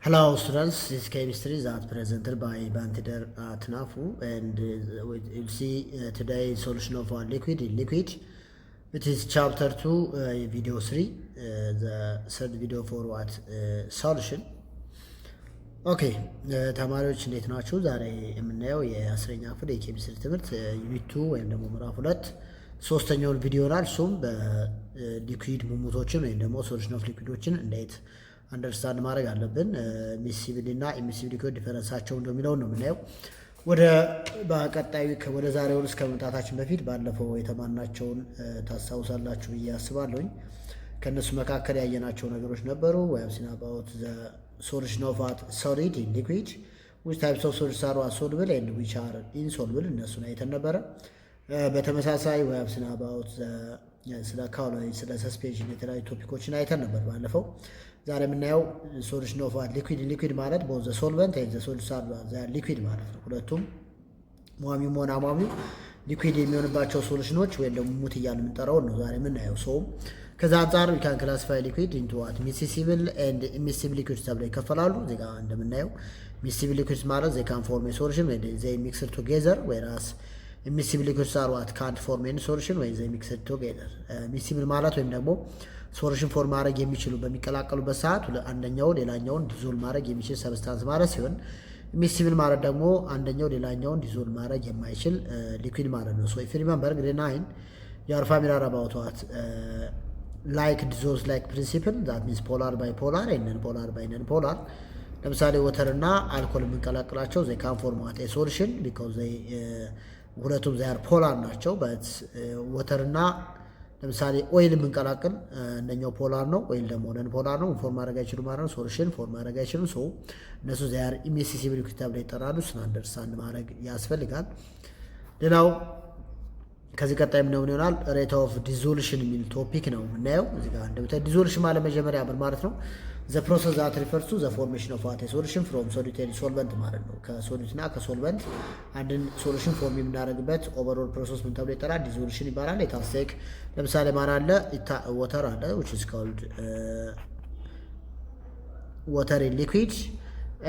Hello students, this is chemistry that presented by Bantider Tnafu, and you'll see today solution of one liquid in liquid. It is chapter 2, video 3, the third video for what solution. ኦኬ ተማሪዎች እንዴት ናችሁ? ዛሬ የምናየው የ10ኛ ክፍል የኬሚስትሪ ትምህርት ዩኒት 2 ወይም ደግሞ ምዕራፍ 2 ሶስተኛውን ቪዲዮ ይሆናል። እሱም በሊኩዊድ ሙሙቶችን ወይም ደግሞ ሶሉሽን ኦፍ ሊኩዊዶችን እንዴት አንደርስታንድ ማድረግ አለብን፣ ሚሲብል እና ኢሚሲብል ሊኩዊድ ዲፈረንሳቸው እንደሚለው ነው የምናየው። በቀጣዩ ወደ ዛሬው እስከ መምጣታችን በፊት ባለፈው የተማርናቸውን ታስታውሳላችሁ ብዬ አስባለሁኝ። ከነሱ መካከል ያየናቸው ነገሮች ነበሩ። ወይም ሲናባውት solution of what solid in liquid, which types of solids are soluble and which are insoluble እነሱን አይተን ነበረ። በተመሳሳይ ወይም ሲናባውት ስለ ካሎሪ ስለ ሰስፔንሽን የተለያዩ ቶፒኮችን አይተን ነበር ባለፈው። ዛሬ የምናየው solution of what liquid in liquid ማለት both the solvent and the solids are the liquid ማለት ነው። ሁለቱም ሟሚው ሆነ አሟሚው ሊኩዊድ የሚሆንባቸው ሶሉሽኖች ወይም ደግሞ ሙት እያልን የምንጠራውን ነው ዛሬ የምናየው። ከዛ አንጻር we can classify liquid into what miscible and immiscible liquids ተብለው ይከፈላሉ። እዚህ ጋር እንደምናየው miscible liquids ማለት they can form a solution when they mix together, whereas immiscible liquids are what can't form any solution when they mix together. miscible ማለት ወይም ደግሞ ሶሉሽን ፎርም ማድረግ የሚችሉ በሚቀላቀሉበት ሰዓት አንደኛው ሌላኛውን ዲዞልቭ ማድረግ የሚችል ሰብስታንስ ማለት ሲሆን miscible ማለት ደግሞ አንደኛው ሌላኛውን ዲዞልቭ ማድረግ የማይችል ሊኩዊድ ማለት ነው። if you remember grade 9 you are familiar about what like dissolves like principle, that means polar by polar and non-polar by non-polar. ለምሳሌ ወተር እና አልኮል የምንቀላቅላቸው they can form what a solution because they ሁለቱም they are polar ናቸው። but ወተር እና ለምሳሌ ኦይል የምንቀላቅል እንደኛው ፖላር ነው፣ ኦይል ደግሞ ነን ፖላር ነው። ፎርም ማድረግ አይችሉም ማለት ነው። ሶሉሽን ፎርም ማድረግ አይችሉም። እነሱ they are immiscible liquid ተብለው ይጠራሉ። እሱን አንደርስታንድ ማድረግ ያስፈልጋል። ሌላው ከዚህ ቀጣይ ምን ይሆናል? ሬት ኦፍ ዲዞሉሽን የሚል ቶፒክ ነው የምናየው። እዚህ ጋር እንደምታዩት ዲዞሉሽን ማለት መጀመሪያ ምን ማለት ነው? ዘ ፕሮሰስ ዛት ሪፈርስ ቱ ዘ ፎርሜሽን ኦፍ ዋት ሶሉሽን ፍሮም ሶሊድ ኤንድ ሶልቨንት ማለት ነው። ከሶሊድ እና ከሶልቨንት አንድን ሶሉሽን ፎርም የምናደርግበት ኦቨርኦል ፕሮሰስ ምን ተብሎ ይጠራል? ዲዞሉሽን ይባላል። የታስቴክ ለምሳሌ ማን አለ? ወተር አለ which is called water in liquid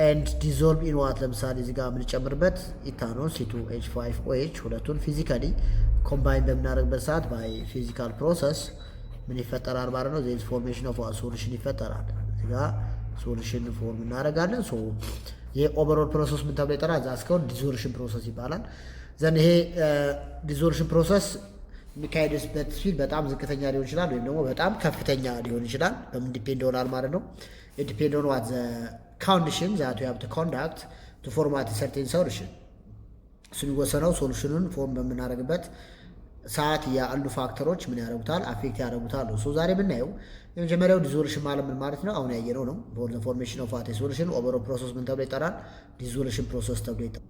and dissolve in what ለምሳሌ እዚህ ጋር የምንጨምርበት ኢታኖል C2H5OH ሁለቱን ፊዚካሊ ኮምባይን በምናደርግበት ሰዓት ባይ ፊዚካል ፕሮሰስ ምን ይፈጠራል ማለት ነው? ዜዝ ፎርሜሽን ኦፍ ሶሉሽን ይፈጠራል። እዚህ ጋር ሶሉሽን ፎርም እናደርጋለን። የኦቨርኦል ፕሮሰስ ምን ተብሎ ይጠራል? እዛ እስካሁን ዲዞሉሽን ፕሮሰስ ይባላል። ዘን ይሄ ዲዞሉሽን ፕሮሰስ የሚካሄድበት ስፒድ በጣም ዝቅተኛ ሊሆን ይችላል፣ ወይም ደግሞ በጣም ከፍተኛ ሊሆን ይችላል። በምን ዲፔንድ ይሆናል ማለት ነው? ዲፔንድ ኦን ዋት ዘ condition that you have to conduct to form a certain solution። እሱ የሚወሰነው ሶሉሽኑን ፎርም በምናደርግበት ሰዓት ያሉ ፋክተሮች ምን ያደርጉታል? አፌክት ያደርጉታል ነው። ዛሬ የምናየው የመጀመሪያው ዲዞሉሽን ማለት ምን ማለት ነው? አሁን ያየነው ነው። for the formation of a solution overall process ምን ተብሎ ይጠራል? ዲዞሉሽን ፕሮሰስ ተብሎ ይጠራል።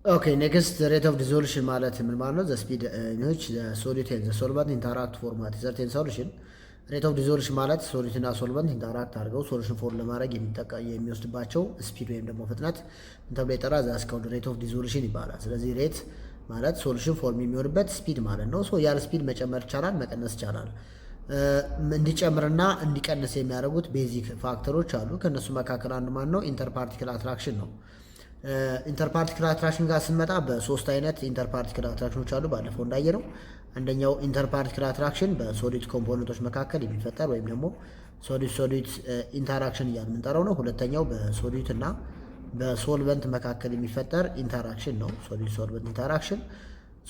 ኦኬ ኔክስት the rate of dissolution ማለት ምን ማለት ነው? the speed in which the solid and the solvent interact to form a certain solution። ሬት ኦፍ ዲዞሉሽን ማለት ሶሊድ እና ሶልቨንት ኢንተራክት አድርገው ሶሉሽን ፎርም ለማድረግ የሚወስድባቸው ስፒድ ወይም ደግሞ ፍጥነት ምን ተብሎ ይጠራል? ዛስ ካውንት ሬት ኦፍ ዲዞሉሽን ይባላል። ስለዚህ ሬት ማለት ሶሉሽን ፎርም የሚሆንበት ስፒድ ማለት ነው። ያለ ስፒድ መጨመር ይቻላል፣ መቀነስ ይቻላል። እንዲጨምርና እንዲቀንስ የሚያደርጉት ቤዚክ ፋክተሮች አሉ። ከነሱ መካከል አንዱ ማን ነው? ኢንተርፓርቲክል አትራክሽን ነው። ኢንተርፓርቲክል አትራክሽን ጋር ስንመጣ በሶስት አይነት ኢንተርፓርቲክል አትራክሽኖች አሉ ባለፈው እንዳየነው። አንደኛው ኢንተርፓርቲክል አትራክሽን በሶሊድ ኮምፖነንቶች መካከል የሚፈጠር ወይም ደግሞ ሶሊድ ኢንተራክሽን እያልን የምንጠራው ነው። ሁለተኛው በሶሊድ እና በሶልቨንት መካከል የሚፈጠር ኢንተራክሽን ነው፣ ሶሊድ ሶልቨንት ኢንተራክሽን።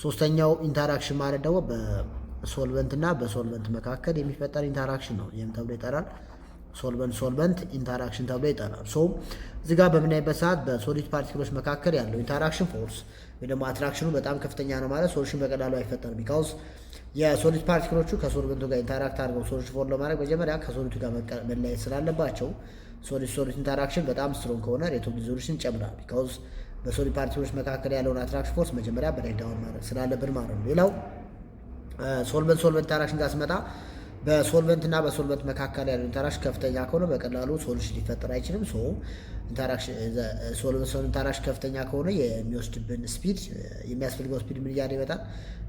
ሶስተኛው ኢንተራክሽን ማለት ደግሞ በሶልቨንት እና በሶልቨንት መካከል የሚፈጠር ኢንተራክሽን ነው። ይህም ተብሎ ይጠራል ሶልቨንት ኢንተራክሽን ተብሎ ይጠራል። እዚህ ጋር በምናይበት ሰዓት በሶሊድ ፓርቲክሎች መካከል ያለው ኢንተራክሽን ፎርስ ወይ ደግሞ አትራክሽኑ በጣም ከፍተኛ ነው ማለት ሶሉሽን በቀላሉ አይፈጠርም። ቢካውዝ የሶሊድ ፓርቲክሎቹ ከሶልቨንቱ ጋር ኢንተራክት አድርገው ሶሉሽን ፎርም ለማድረግ መጀመሪያ ከሶሊዱ ጋር መለያየት ስላለባቸው ሶሊድ ኢንተራክሽን በጣም ስትሮንግ ከሆነ ሬት ኦፍ ዲዞሉሽን ይጨምራል። ቢካውዝ በሶሊድ ፓርቲክሎች መካከል ያለውን አትራክሽን ፎርስ መጀመሪያ ብሬክዳውን ማድረግ ስላለብን ማለት ነው። ሌላው ሶልቨንት ኢንተራክሽን ጋር ስመጣ በሶልቨንት እና በሶልቨንት መካከል ያለው ኢንተራክሽን ከፍተኛ ከሆነ በቀላሉ ሶሉሽን ሊፈጠር አይችልም። ኢንተራክሽን ከፍተኛ ከሆነ የሚወስድብን ስፒድ የሚያስፈልገው ስፒድ ምን እያለ ይመጣል?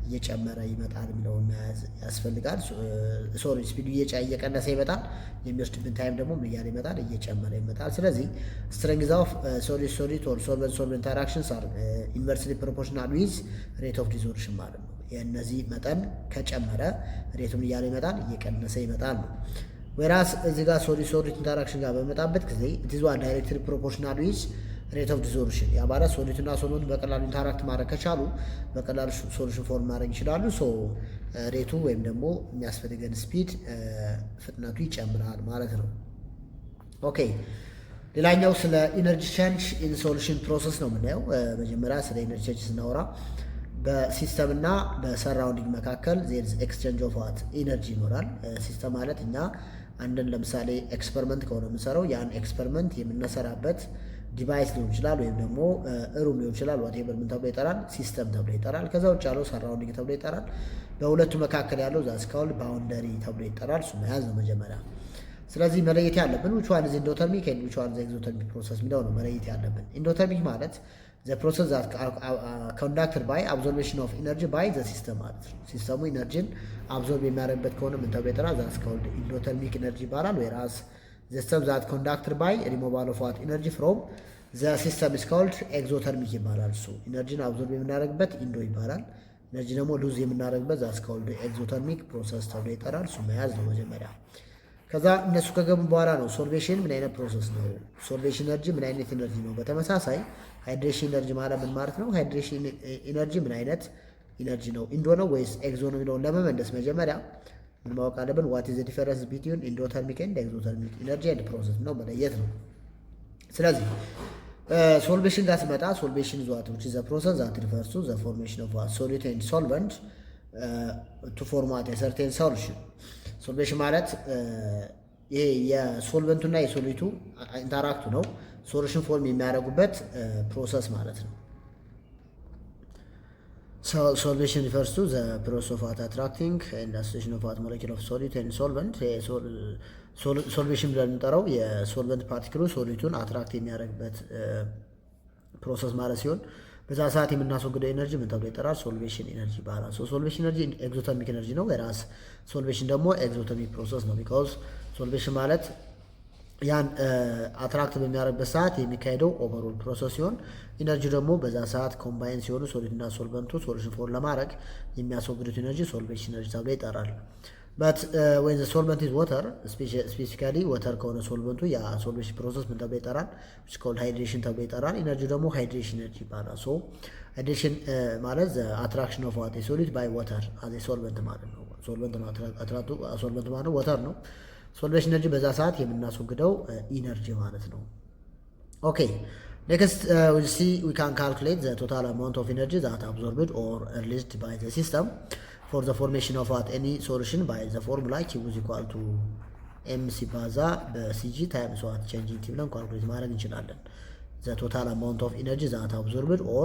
እየጨመረ ይመጣል የሚለውን መያዝ ያስፈልጋል። ስፒዱ እየቀነሰ ይመጣል። የሚወስድብን ታይም ደግሞ ምን እያለ ይመጣል? እየጨመረ ይመጣል። ስለዚህ ስትሬንግዝ ኦፍ ሶሊድ ሶሊድ ኦር ሶልቨንት ሶልቨንት ኢንተራክሽንስ አር ኢንቨርስሊ ፕሮፖርሽናል ዊዝ ሬት ኦፍ ዲዞሉሽን ማለት ነው። የእነዚህ መጠን ከጨመረ ሬቱን እያለ ይመጣል፣ እየቀነሰ ይመጣል ነው። ወይራስ እዚህ ጋር ሶሊድ ሶሊድ ኢንተራክሽን ጋር በመጣበት ጊዜ ኢትዝ ዋን ዳይሬክትሊ ፕሮፖርሽናል ዊዝ ሬት ኦፍ ዲዞሉሽን። ያ ማለት ሶሊድና ሶልቨንት በቀላሉ ኢንተራክት ማድረግ ከቻሉ በቀላሉ ሶሉሽን ፎርም ማድረግ ይችላሉ። ሬቱ ወይም ደግሞ የሚያስፈልገን ስፒድ ፍጥነቱ ይጨምራል ማለት ነው። ኦኬ ሌላኛው ስለ ኢነርጂ ቼንጅ ኢን ሶሉሽን ፕሮሰስ ነው የምናየው። መጀመሪያ ስለ ኢነርጂ ቼንጅ ስናወራ በሲስተም እና በሰራውንዲንግ መካከል ዜርዝ ኤክስቼንጅ ኦፍ ዋት ኢነርጂ ይኖራል። ሲስተም ማለት እኛ አንድን ለምሳሌ ኤክስፐሪመንት ከሆነ የምንሰራው ያን ኤክስፐሪመንት የምንሰራበት ዲቫይስ ሊሆን ይችላል፣ ወይም ደግሞ ሩም ሊሆን ይችላል። ዋቴቨር ምን ተብሎ ይጠራል? ሲስተም ተብሎ ይጠራል። ከዛ ውጭ ያለው ሰራውንዲንግ ተብሎ ይጠራል። በሁለቱ መካከል ያለው ዛስ ካውልድ ባውንደሪ ተብሎ ይጠራል። እሱ መያዝ ነው መጀመሪያ። ስለዚህ መለየት ያለብን which one is endothermic and which one is exothermic process የሚለው ነው መለየት ያለብን። endothermic ማለት the process that conducted by absorption of energy by the system ማለት ነው። ሲስተሙ ኢነርጂን አብዞርብ የሚያደርግበት ከሆነ ምን ተብሎ ይጠራል? that's called endothermic energy ይባላል። whereas the system that conducted by removal of what energy from the system is called exothermic ይባላል። እሱ ኢነርጂን አብዞርብ የምናደርግበት ኢንዶ ይባላል። ኢነርጂ ደግሞ ሉዝ የምናደርግበት that's called exothermic process ተብሎ ይጠራል። እሱ መያዝ ነው መጀመሪያ። ከዛ እነሱ ከገቡ በኋላ ነው ሶልቬሽን ምን አይነት ፕሮሰስ ነው፣ ሶልቬሽን ኤነርጂ ምን አይነት ኤነርጂ ነው። በተመሳሳይ ሃይድሬሽን ኤነርጂ ማለት ምን ማለት ነው፣ ሃይድሬሽን ኤነርጂ ምን አይነት ኤነርጂ ነው፣ ኢንዶ ነው ወይስ ኤግዞ ነው የሚለውን ለመመለስ መጀመሪያ ምን ማወቅ አለብን? ዋት ኢዝ ዘ ዲፈረንስ ቢትዊን ኢንዶተርሚክ ኤንድ ኤግዞተርሚክ ኤነርጂ ኤንድ ፕሮሰስ ነው መለየት ነው። ስለዚህ ሶልቬሽን ጋር ስመጣ ሶልቬሽን ዛት which is a process that refers to the formation of a solid and solvent to form a certain solution። ሶልቬሽን ማለት ይሄ የሶልቨንቱና የሶሊቱ ኢንተራክቱ ነው ሶሉሽን ፎርም የሚያደርጉበት ፕሮሰስ ማለት ነው። ሶልቬሽን ሪፈርስ ቱ ዘ ፕሮሰስ ኦፍ አትራክቲንግ ኤንድ አሶሲዬሽን ኦፍ ሞለኪል ኦፍ ሶሊድ ኤንድ ሶልቨንት። ሶልቬሽን ብለን የምንጠራው የሶልቨንት ፓርቲክሉ ሶሊቱን አትራክት የሚያደርግበት ፕሮሰስ ማለት ሲሆን በዛ ሰዓት የምናስወግደው ኤነርጂ ምን ተብሎ ይጠራል? ሶልቬሽን ኤነርጂ ይባላል። ሶልቬሽን ኤነርጂ ኤግዞተርሚክ ኤነርጂ ነው። ወይራስ ሶልቬሽን ደግሞ ኤግዞተርሚክ ፕሮሰስ ነው። ቢካዝ ሶልቬሽን ማለት ያን አትራክት በሚያደርግበት ሰዓት የሚካሄደው ኦቨርኦል ፕሮሰስ ሲሆን ኢነርጂ ደግሞ በዛ ሰዓት ኮምባይን ሲሆኑ ሶሊድና ሶልቨንቱ ሶሉሽን ፎርም ለማድረግ የሚያስወግዱት ኤነርጂ ሶልቬሽን ኤነርጂ ተብሎ ይጠራል። በት when the solvent is water specifically water ከሆነ ሶልቨንቱ ያ ሶልቬሽን ፕሮሰስ ምን ተብሎ ይጠራል? which called hydration ተብሎ ይጠራል። ኢነርጂ ደግሞ ሃይድሬሽን ኤነርጂ ይባላል። ሶ ሃይድሬሽን ማለት the attraction of what a solid by water as a solvent ማለት ነው። ሶልቨንት ነው አትራክቱ ሶልቨንት ማለት water ነው። ሶልቬሽን ኤነርጂ በዛ ሰዓት የምናስወግደው ኢነርጂ ማለት ነው። ኦኬ next we'll see we can calculate the total amount of energy that absorbed or released by the system for the formation of what any solution by the formula Q is equal to m ሲባዛ በሲጂ ታይምስ ዋት ቼንጅ ኢን ቲ ብለን ካልኩሌት ማድረግ እንችላለን። the total amount of energy that absorbed or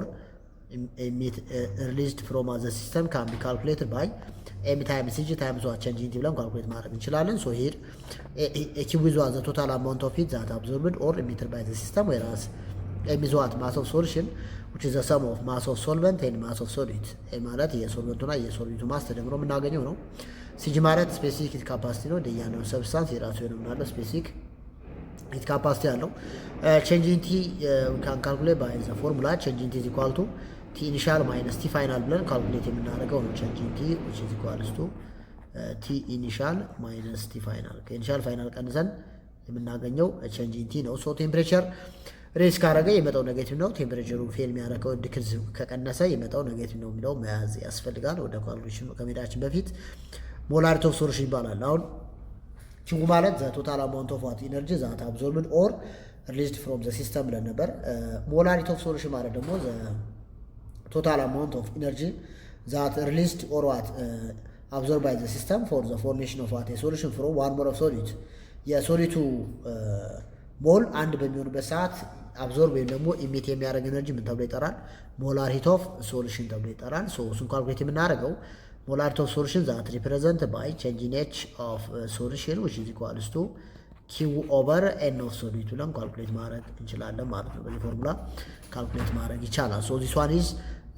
released from the system can be calculated by m times cg times what change in ብለን ካልኩሌት ማድረግ እንችላለን። so here q is the total amount of heat that absorbed or emitted by the system, whereas m is what mass of solution which is the sum of mass of solvent and mass of solid። ማለት የሶልቨንቱና የሶሊዱ ማስ ተደምሮ የምናገኘው ነው። ሲጂ ማለት ስፔሲፊክ ሂት ካፓሲቲ ነው። እንደያንዳንዱ ሰብስታንስ የራሱ የሆነ ምናለው ስፔሲፊክ ሂት ካፓሲቲ አለው። ቼንጅ ኢን ቲ we can calculate by the formula change in t is equal to t initial minus t final ብለን ካልኩሌት የምናደርገው ነው። change in t which is equals to t initial minus t final ከኢኒሻል ፋይናል ቀንሰን የምናገኘው change in t ነው። ሶ ቴምፕሬቸር ሬስ ካረገ የመጣው ኔጌቲቭ ነው። ቴምፕሬቸሩ ፌል የሚያደርገው ዲክሪዝ ከቀነሰ የመጣው ኔጌቲቭ ነው የሚለው መያዝ ያስፈልጋል። ወደ ካልኩሌሽን ከመሄዳችን በፊት ሞላሪቲ ኦፍ ሶሉሽን ይባላል። አሁን ኪው ማለት ዘ ቶታል አማውንት ኦፍ ዋት ኢነርጂ ዛት አብዞርብድ ኦር ሪሊዝድ ፍሮም ዘ ሲስተም ብለን ነበር። ሞላሪቲ ኦፍ ሶሉሽን ማለት ደግሞ ዘ ቶታል አማውንት ኦፍ ኢነርጂ ዛት ሪሊዝድ ኦር ዋት አብዞርብ ባይ ዘ ሲስተም ፎር ዘ ፎርሜሽን ኦፍ ዋት ሶሉሽን ፍሮም ዋን ሞል ኦፍ ሶሊድ። የሶሊቱ ሞል አንድ በሚሆንበት ሰዓት አብዞርብ ወይም ደግሞ ኢሚት የሚያደርግ ኤነርጂ ምን ተብሎ ይጠራል? ሞላር ሂት ኦፍ ሶሉሽን ተብሎ ይጠራል። ሶ እሱን ካልኩሌት የምናደርገው molarity of solution that represented by change in H of solution which is equals to Q over N of solute ብለን ካልኩሌት ማድረግ እንችላለን ማለት ነው። በዚህ ፎርሙላ ካልኩሌት ማድረግ ይቻላል። so this one is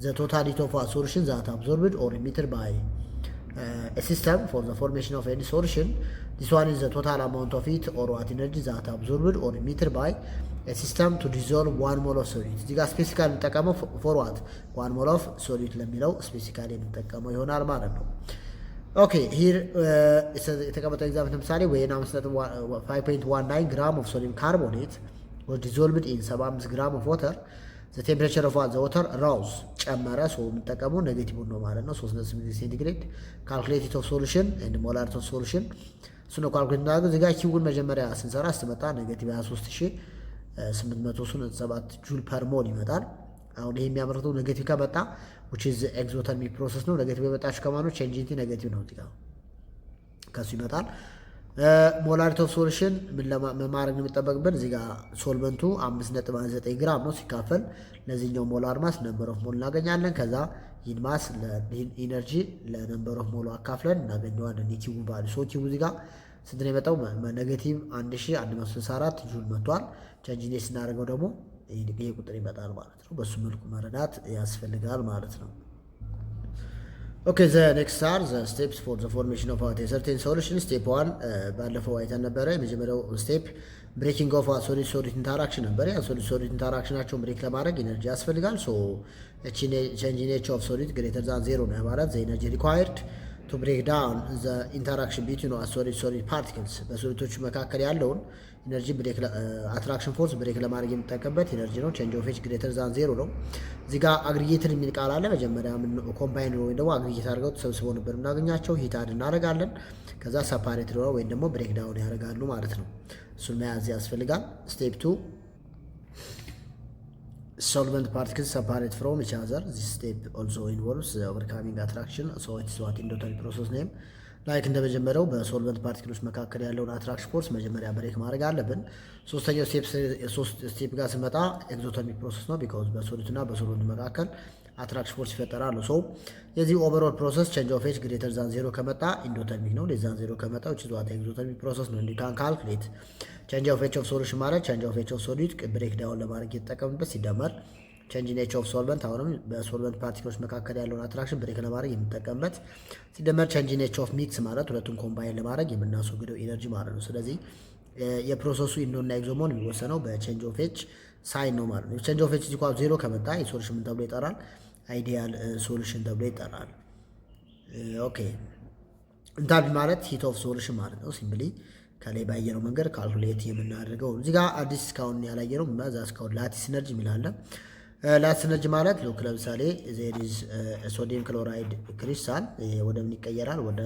the totality of a solution that absorbed or emitted by a system for the formation of any solution. This one is the total amount of heat or watt energy that absorbed or emitted by a system to dissolve 1 mole of solute. እዚህ ጋር ስፔሲፊካሊ የምንጠቀመው for what 1 mole of solute ለሚለው ስፔሲፊካሊ የምንጠቀመው ይሆናል ማለት ነው። ኦኬ ሂር የተቀመጠው ኤግዛምፕል ለምሳሌ when 5.19 gram of sodium carbonate was dissolved in 75 gram of water, the temperature of the water rose ጨመረ። ሶ የምንጠቀመው ኔጌቲቭ ነው ማለት ነው 3.8 ሴንቲግሬድ። ካልኩሌት ኦፍ ሶሉሽን ኤንድ ሞላሪቲ ኦፍ ሶሉሽን እሱ ነው ካልኩሌት እናደርገው። እዚህ ጋር ኪውን መጀመሪያ ስንሰራ ስትመጣ ኔጌቲቭ 23807 ጁል ፐር ሞል ይመጣል። አሁን ይሄ የሚያመርተው ኔጌቲቭ ከመጣ which is exothermic process ነው። ኔጌቲቭ የመጣች ከማኖች ቼንጅ ኢንቲ ኔጌቲቭ ነው እዚህ ጋር ከሱ ይመጣል። ሞላሪቲ ኦፍ ሶሉሽን ምን ለማድረግ ነው የሚጠበቅብን? እዚህ ጋር ሶልቨንቱ 5.9 ግራም ነው ሲካፈል ለዚህኛው ሞላር ማስ ነምበር ኦፍ ሞል እናገኛለን። ከዛ ይህን ማስ ለኢነርጂ ለነምበር ኦፍ ሞል አካፍለን እናገኘዋለን የኪው ቫልዩ። ሶ ኪው እዚህ ጋር ስንት ነው የመጣው? ኔጌቲቭ 1164 ጁል መጥቷል። ቼንጅ ኢን ስናደርገው ደግሞ ይሄ ቁጥር ይመጣል ማለት ነው። በሱ መልኩ መረዳት ያስፈልጋል ማለት ነው። ኦኬ ዘ ኔክስት አር ዘ ስቴፕስ ፎር ዘ ፎርሜሽን ኦፍ a certain solution. ስቴፕ 1 ባለፈው አይተን ነበረ። የመጀመሪያው ስቴፕ ብሬኪንግ ኦፍ ሶሊድ ሶሊድ ኢንተራክሽን ነበር። ያ ሶሊድ ሶሊድ ኢንተራክሽናቸውን ብሬክ ለማድረግ ኤነርጂ ያስፈልጋል። ሶ ቼንጅ ኢን ኤች ኦፍ ሶሊድ ግሬተር ዛን 0 ነው ማለት ዘ ኤነርጂ ሪኳየርድ ቱ ብሬክ ዳውን ዘ ኢንተራክሽን ቢትዊን ሶሊድ ሶሊድ ፓርቲክልስ በሶሊዶቹ መካከል ያለውን ኢነርጂ ብሬክ አትራክሽን ፎርስ ብሬክ ለማድረግ የሚጠቀምበት ኢነርጂ ነው። ቼንጅ ኦፍ ኤች ግሬተር ዛን 0 ነው። እዚህ ጋር አግሪጌትድ የሚል ቃል አለ። መጀመሪያ ምን ኮምባይን ወይ ደግሞ አግሪጌት አድርገው ተሰብስበው ነበር የምናገኛቸው። ሂት አድ እናደርጋለን። ከዛ ሰፓሬት ነው ወይም ደግሞ ብሬክ ዳውን ያደርጋሉ ማለት ነው። እሱን መያዝ ያስፈልጋል። ስቴፕ 2 solvent particles separate from each other. This step also involves overcoming attraction, so it's what endothermic process name. ላይክ እንደመጀመሪያው በሶልቨንት ፓርቲክሎች መካከል ያለውን አትራክሽን ፎርስ መጀመሪያ ብሬክ ማድረግ አለብን። ሶስተኛው ስቴፕ ጋር ስመጣ ኤግዞተርሚክ ፕሮሰስ ነው። ቢኮዝ በሶሊድ እና በሶልቨንት መካከል አትራክሽን ፎርስ ይፈጠራሉ። ሶ የዚህ ኦቨርኦል ፕሮሰስ ቼንጅ ኦፍ ኤች ግሬተር ዛን 0 ከመጣ ኢንዶተርሚክ ነው። ሌስ ዛን 0 ከመጣ which is what ኤግዞተርሚክ ፕሮሰስ ነው። እንዲካን ካልኩሌት ቼንጅ ኦፍ ኤች ኦፍ ሶሉሽን ማለት ቼንጅ ኦፍ ኤች ኦፍ ሶሊድ ብሬክ ዳውን ለማድረግ የተጠቀምበት ሲደመር ቼንጅ ኢን ኤች ኦፍ ሶልቨንት አሁንም በሶልቨንት ፓርቲክሎች መካከል ያለውን አትራክሽን ብሬክ ለማድረግ የምንጠቀምበት ሲደመር ቼንጅ ኢን ኤች ኦፍ ሚክስ ማለት ሁለቱን ኮምባይን ለማድረግ የምናስወግደው ኢነርጂ ማለት ነው። ስለዚህ የፕሮሰሱ ኢንዶና ኤግዞሞን የሚወሰነው በቼንጅ ኦፍ ኤች ሳይን ነው ማለት ነው። ቼንጅ ኦፍ ኤች ኢኳል 0 ከመጣ የሶሉሽን ምን ተብሎ ይጠራል? አይዲያል ሶሉሽን ተብሎ ይጠራል። ኦኬ ኢንታልቢ ማለት ሂት ኦፍ ሶሉሽን ማለት ነው። ሲምፕሊ ከላይ ባየነው መንገድ ካልኩሌት የምናደርገው እዚህ ጋር አዲስ እስካሁን ያላየነው ማዛ እስካሁን ላቲስ ኢነርጂ የሚላለ ላቲስ ኢነርጂ ማለት ሎክ ለምሳሌ ዜር ኢዝ ሶዲየም ክሎራይድ ክሪስታል ወደ ምን ይቀየራል? ወደ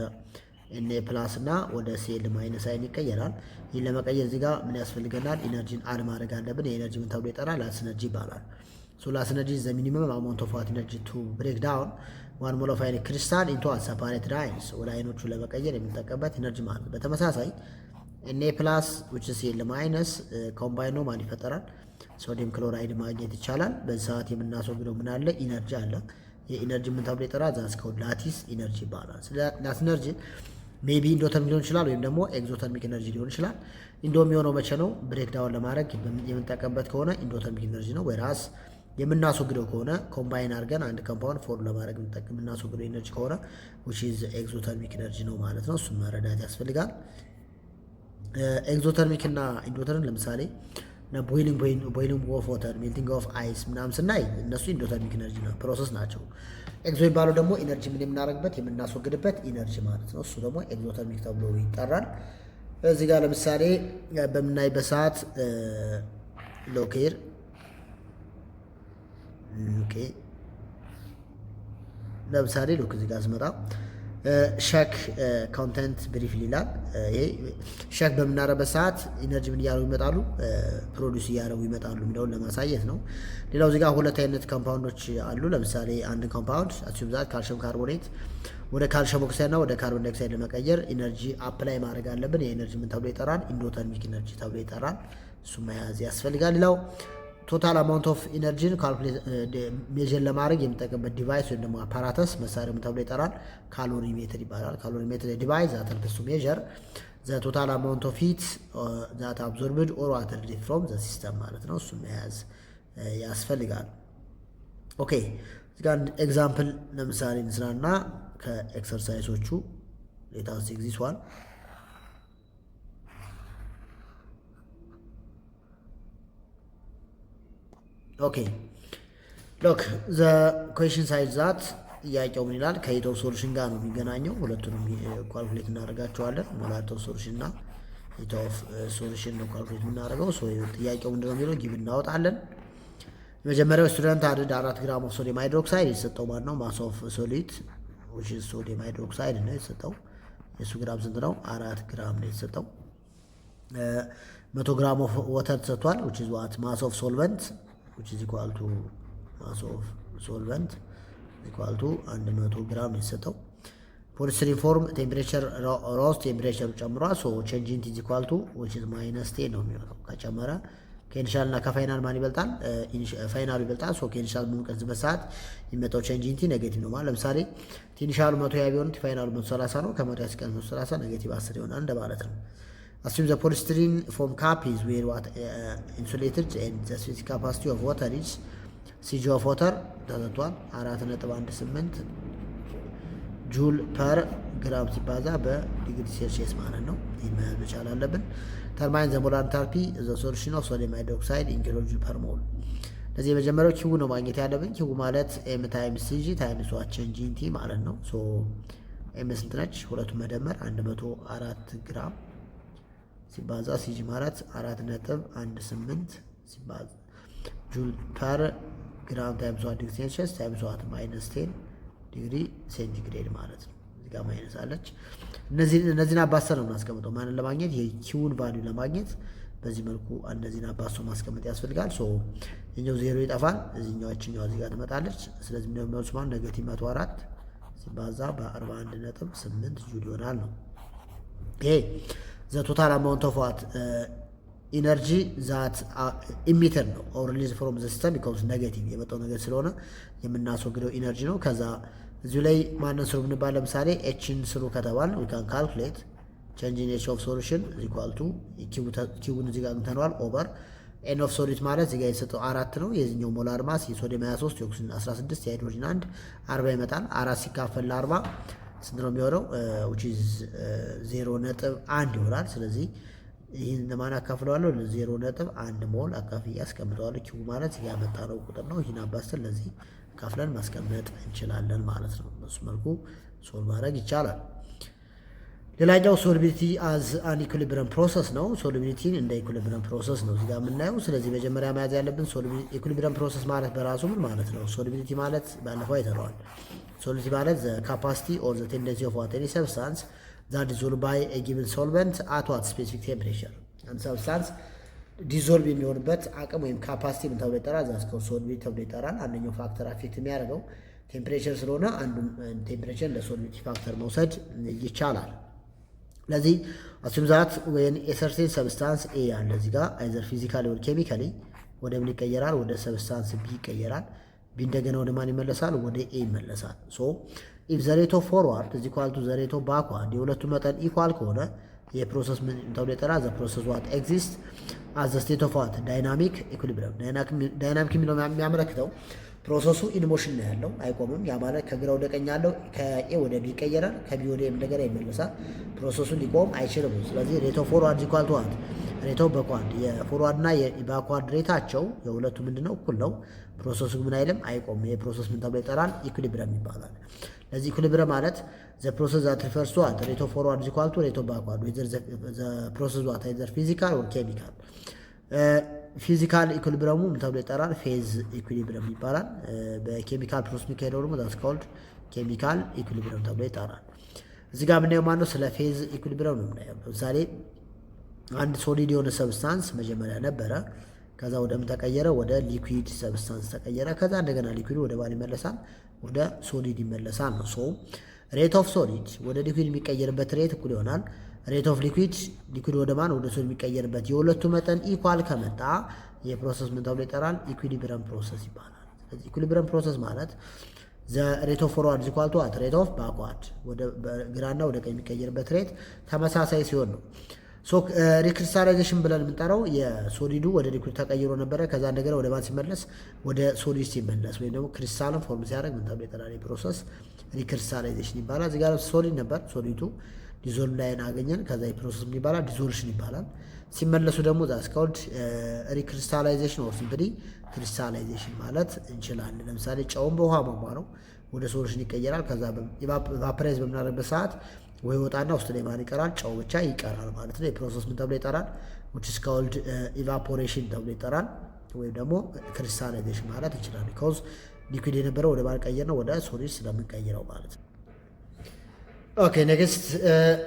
Na ፕላስ እና ወደ Cl ማይነስ አይን ይቀየራል። ይህን ለመቀየር እዚህ ጋር ምን ያስፈልገናል? ኢነርጂን አድ ማድረግ አለብን። የኢነርጂ ምን ተብሎ ይጠራል? ላቲስ ኢነርጂ ይባላል። ሶ ላቲስ ኢነርጂ ዘ ሚኒመም አማውንት ኦፍ ዋት ኢነርጂ ቱ ብሬክ ዳውን 1 ሞል ኦፍ አይን ክሪስታል ኢንቱ ሰፓሬትድ አይንስ ወደ አይኖቹ ለመቀየር የምንጠቀምበት ኢነርጂ ማለት ነው። በተመሳሳይ Na ፕላስ which is Cl ማይነስ ኮምባይን ነው ማለት ይፈጠራል። ሶዲየም ክሎራይድ ማግኘት ይቻላል። በዚህ ሰዓት የምናስወግደው ምን አለ? ኢነርጂ አለ። የኢነርጂ ምን ተብሎ ይጠራል? ዛስከው ላቲስ ኢነርጂ ይባላል። ስለ ላቲስ ኢነርጂ ሜቢ ኢንዶተርሚክ ሊሆን ይችላል ወይም ደግሞ ኤግዞተርሚክ ኢነርጂ ሊሆን ይችላል። ኢንዶ የሚሆነው መቼ ነው? ብሬክ ዳውን ለማድረግ የምንጠቀምበት ከሆነ ኢንዶተርሚክ ኢነርጂ ነው። ወይራስ የምናስወግደው ከሆነ ኮምባይን አድርገን አንድ ኮምፓውንድ ፎርም ለማድረግ የምናስወግደው ኢነርጂ ከሆነ which is ኤግዞተርሚክ ኢነርጂ ነው ማለት ነው። እሱን መረዳት ያስፈልጋል። ኤግዞተርሚክ እና ኢንዶተርሚክ ለምሳሌ ቦይሊንግ ኦፍ ዋተር፣ ሜልቲንግ ኦፍ አይስ ምናምን ስናይ እነሱ ኢንዶተርሚክ ኢነርጂ ነው ፕሮሰስ ናቸው። ኤግዞ የሚባለው ደግሞ ኢነርጂ ምን የምናደርግበት የምናስወግድበት ኢነርጂ ማለት ነው። እሱ ደግሞ ኤግዞተርሚክ ተብሎ ይጠራል። እዚህ ጋር ለምሳሌ በምናይበት ሰዓት ሎኬር ለምሳሌ ሎክ እዚህ ጋር ስመጣ ሸክ ኮንተንት ብሪፍሊ ይላል። ይሄ ሸክ በምናረበት ሰዓት ኢነርጂ ምን እያደረጉ ይመጣሉ? ፕሮዲውስ እያደረጉ ይመጣሉ የሚለውን ለማሳየት ነው። ሌላው እዚህ ጋር ሁለት አይነት ኮምፓውንዶች አሉ። ለምሳሌ አንድ ኮምፓውንድ አሲዩም ዛት ካልሽየም ካርቦኔት ወደ ካልሽየም ኦክሳይድ እና ወደ ካርቦን ዳይኦክሳይድ ለመቀየር ኢነርጂ አፕላይ ማድረግ አለብን። የኢነርጂ ምን ተብሎ ይጠራል? ኢንዶተርሚክ ኢነርጂ ተብሎ ይጠራል። እሱ መያዝ ያስፈልጋል። ሌላው ቶታል አማውንት ኦፍ ኢነርጂን ካልኩሌት ሜዥር ለማድረግ የሚጠቀምበት ዲቫይስ ወይም ደግሞ አፓራተስ መሳሪያው ተብሎ ይጠራል። ካሎሪሜትር ይባላል። ካሎሪሜትር ዲቫይስ ዛት ሄልፕስ ቱ ሜዥር ዘ ቶታል አማውንት ኦፍ ሂት ዛት አብዞርብድ ኦር ዋተር ሪሊቭድ ፍሮም ዘ ሲስተም ማለት ነው። እሱን መያዝ ያስፈልጋል። ኦኬ እዚህ ጋር ኤግዛምፕል ለምሳሌ እንስራና ከኤክሰርሳይሶቹ ሌታስ ኤግዚስ ዋን ኦኬ ሎክ ዘ ኩዌሽን ሳይዝ ዛት ጥያቄው ምን ይላል? ከሂት ኦፍ ሶሉሽን ጋር ነው የሚገናኘው። ሁለቱንም ኳልኩሌት እናደርጋቸዋለን። ሞላር ኦፍ ሶሉሽን እና ሂት ኦፍ ሶሉሽን ነው ኳልኩሌት የምናደርገው። ጥያቄው ምንድነው የሚለው ጊቭ እናወጣለን። የመጀመሪያው ስቱደንት አድድ 4 ግራም ኦፍ ሶዲየም ሃይድሮክሳይድ የተሰጠው ማለት ነው። ማስ ኦፍ ሶሊድ which is ሶዲየም ሃይድሮክሳይድ ነው የተሰጠው። የሱ ግራም ስንት ነው? 4 ግራም ነው የተሰጠው። 100 ግራም ኦፍ ወተር ተሰጥቷል which is what mass of solvent which is equal to mass of solvent equal to 100 ግራም ነው የተሰጠው። ፖሊስትሪን ፎርም ቴምፕሬቸር ሮስ ቴምፕሬቸሩ ጨምሯል። ሶ ቼንጅ ኢን ኢዝ ኢኳል ቱ which is -10 ነው የሚሆነው። ከጨመረ ከኢኒሻል እና ከፋይናል ማን ይበልጣል? ፋይናሉ ይበልጣል። ሶ ከኢኒሻል በምንቀንስበት ሰዓት የሚመጣው ቼንጅ ኢን ቲ ኔጌቲቭ ነው ማለት ለምሳሌ ኢኒሻሉ 100 ቢሆን ፋይናሉ 130 ነው። ከ100 ሲቀንስ 130 ኔጌቲቭ 10 ይሆናል እንደማለት ነው። assume the polystyrene foam cup is well insulated and the specific capacity of water is Cg of water ተሰጥቷል 4.18 ጁል ፐር ግራም ሲባዛ በዲግሪ ሴልሺየስ ማለት ነው። ይህን መያዝ መቻል አለብን። ተርማይን ዘ ሞላር ኢንታልፒ ዘ ሶሉሽን ኦፍ ሶዲየም ሃይድሮክሳይድ ኢን ኪሎ ጁል ፐር ሞል። ለዚህ የመጀመሪያው ኪው ነው ማግኘት ያለብን። ኪው ማለት ኤም ታይምስ ሲጂ ታይምስ ዋት ቼንጅ ኢን ቲ ማለት ነው። ሶ ኤም ስንት ነች? ሁለቱም መደመር 104 ግራም ሲባዛ ሲጂ ማለት 4.18 ሲባዛ ጁል ፐር ግራም ታይምስ ዋት ዲግሪ ሴልሺየስ ታይምስ ዋት -10 ዲግሪ ሴንቲግሬድ ማለት ነው። እዚህ ጋር ማይነስ አለች። እነዚህን አባሰን ነው የምናስቀምጠው ማንን ለማግኘት የኪውን ቫልዩ ለማግኘት በዚህ መልኩ እነዚህን አባሶ ማስቀመጥ ያስፈልጋል። ሶ እኛው ዜሮ ይጠፋል። እዚህኛው እዚህ ጋር ትመጣለች። ስለዚህ እንደምንወስድ ማለት ኔጌቲቭ 104 ሲባዛ በ41.8 ጁል ይሆናል ነው። ይሄ ዘ ቶታል አማውንት ኦፍ ዋት ኢነርጂ ዛት ኢሚተር ነው ኦር ሪሊዝ ፍሮም ዘ ሲስተም ቢኮዝ ኔጌቲቭ የመጣው ነገር ስለሆነ የምናስወግደው ኢነርጂ ነው። ከዛ እዚሁ ላይ ማንን ስሩ ብንባል ለምሳሌ ኤችን ስሩ ከተባል we can calculate change in h of solution is equal to ኪውን እዚህ ጋር እንተነዋል ኦቨር ኤን ኦፍ ሶሊድ ማለት እዚህ ጋር የተሰጠው 4 ነው። የዚህኛው ሞላር ማስ የሶዲየም 23 የኦክሲጅን 16 የሃይድሮጅን 1 40 ይመጣል። 4 ሲካፈል ለ40 ስንት ነው የሚሆነው? which is 0.1 ይሆናል። ስለዚህ ይህን ለማን አካፍለዋለሁ? ለ0.1 ሞል አካፍዬ አስቀምጠዋለሁ። ኪው ማለት ያመጣነው ቁጥር ነው። ይህን አባስተን ለዚህ ካፍለን ማስቀመጥ እንችላለን ማለት ነው። በሱ መልኩ ሶልቭ ማድረግ ይቻላል። ሌላኛው ሶሉቢሊቲ አዝ አን ኢኩሊብሪየም ፕሮሰስ ነው። ሶሉቢሊቲን እንደ ኢኩሊብሪየም ፕሮሰስ ነው እዚህ ጋር የምናየው። ስለዚህ መጀመሪያ መያዝ ያለብን ኢኩሊብሪየም ፕሮሰስ ማለት በራሱ ምን ማለት ነው? ሶሉቢሊቲ ማለት ባለፈው አይተነዋል። ሶሉቢሊቲ ማለት ዘ ካፓሲቲ ኦር ዘ ቴንደንሲ ኦፍ ዋት ኤኒ ሰብስታንስ that dissolved by a given solvent at what specific temperature and substance dissolve የሚሆንበት አቅም ወይም ካፓሲቲ ምን ተብሎ ይጠራል? ዛስኮ ሶሉቢሊቲ ተብሎ ይጠራል። አንደኛው ፋክተር አፌክት የሚያደርገው ቴምፕሬቸር ስለሆነ አንዱን ቴምፕሬቸር ለሶሉቢሊቲ ፋክተር መውሰድ ይቻላል። ለዚህ assume that when a certain substance A አለ እዚህ ጋር either physically or chemically ወደ ምን ይቀየራል? ወደ ሰብስታንስ B ይቀየራል። ቢ እንደገና ወደ ማን ይመለሳል? ወደ ኤ ይመለሳል። ሶ if the rate of forward is equal to the rate of backward የሁለቱ መጠን ኢኳል ከሆነ የፕሮሰስ ምን ተብሎ ይጠራል? the process what exists as the state of what dynamic equilibrium ዳይናሚክ የሚለው የሚያመለክተው ፕሮሰሱ ኢን ሞሽን ነው ያለው፣ አይቆምም። ያ ማለት ከግራ ወደ ቀኝ ያለው ከኤ ወደ ቢ ይቀየራል፣ ከቢ ወደ ኤ እንደገና ይመለሳል። ፕሮሰሱ ሊቆም አይችልም። ስለዚህ ሬት ኦፍ ፎርዋርድ ኢኳል ቱ ዋት ሬት ኦፍ ባክዋርድ የፎርዋርድ እና የባክዋርድ ሬታቸው የሁለቱ ምንድነው እኩል ነው። ፕሮሰሱ ምን አይልም አይቆም። ይሄ ፕሮሰስ ምን ተብሎ ይጠራል? ኢኩሊብሪየም ይባላል። ለዚህ ኢኩሊብሪየም ማለት ዘ ፕሮሰስ ዛት ሪፈርስ ቱ ዋት ሬት ኦፍ ፎርዋርድ ኢኳል ቱ ሬት ኦፍ ባክዋርድ ዌዘር ዘ ፕሮሰስ ዋት አይዘር ፊዚካል ኦር ኬሚካል። ፊዚካል ኢኩሊብሪየሙ ምን ተብሎ ይጠራል? ፌዝ ኢኩሊብሪየም ይባላል። በኬሚካል ፕሮሰስ የሚካሄደው ደግሞ ዛትስ ኮልድ ኬሚካል ኢኩሊብሪየም ተብሎ ይጠራል። እዚህ ጋር የምናየው ማነው? ስለ ፌዝ ኢኩሊብሪየም ነው የምናየው። ለምሳሌ አንድ ሶሊድ የሆነ ሰብስታንስ መጀመሪያ ነበረ። ከዛ ወደ ምን ተቀየረ? ወደ ሊኩዊድ ሰብስታንስ ተቀየረ። ከዛ እንደገና ሊኩዊድ ወደ ባል ይመለሳል፣ ወደ ሶሊድ ይመለሳል ነው። ሶ ሬት ኦፍ ሶሊድ ወደ ሊኩዊድ የሚቀየርበት ሬት እኩል ይሆናል ሬት ኦፍ ሊኩዊድ ወደ ማን ወደ ሶሊድ የሚቀየርበት የሁለቱ መጠን ኢኳል ከመጣ የፕሮሰስ ምን ተብሎ ይጠራል? ኢኩሊብረም ፕሮሰስ ይባላል። ስለዚህ ኢኩሊብረም ፕሮሰስ ማለት ዘ ሬት ኦፍ ፎርዋርድ ኢኳል ቱ አት ሬት ኦፍ ባክዋርድ ወደ ግራና ወደ ቀኝ የሚቀየርበት ሬት ተመሳሳይ ሲሆን ነው። ሶ ሪክሪስታላይዜሽን ብለን የምንጠራው የሶሊዱ ወደ ሊኩዊድ ተቀይሮ ነበረ። ከዛ እንደገና ወደ ማን ሲመለስ? ወደ ሶሊድ ሲመለስ ወይም ደግሞ ክሪስታልን ፎርም ሲያደርግ ምን ተብሎ ይጠራል? የፕሮሰስ ሪክሪስታላይዜሽን ይባላል። እዚህ ጋር ሶሊድ ነበር፣ ሶሊዱ ዲዞልቭ ላይ አገኘን። ከዛ የፕሮሰስ ምን ይባላል? ዲዞሉሽን ይባላል። ሲመለሱ ደግሞ ዛስ ኮልድ ሪክሪስታላይዜሽን ኦር ሲምፕሊ ክሪስታላይዜሽን ማለት እንችላለን። ለምሳሌ ጨውን በውሃ ማሟ ነው ወደ ሶሉሽን ይቀየራል። ከዛ ኢቫፖራይዝ በምናደርግበት ሰዓት ወይ ወጣና ውስጥ ላይ ማን ይቀራል? ጨው ብቻ ይቀራል ማለት ነው። የፕሮሰስ ምን ተብሎ ይጠራል? which is called evaporation ተብሎ ይጠራል። ወይም ደግሞ ክሪስታላይዜሽን ማለት ይችላል። because ሊኩዊድ የነበረው ወደ ማን ቀየር ነው? ወደ ሶሊድ ስለምንቀይረው ማለት ነው። ኦኬ ኔክስት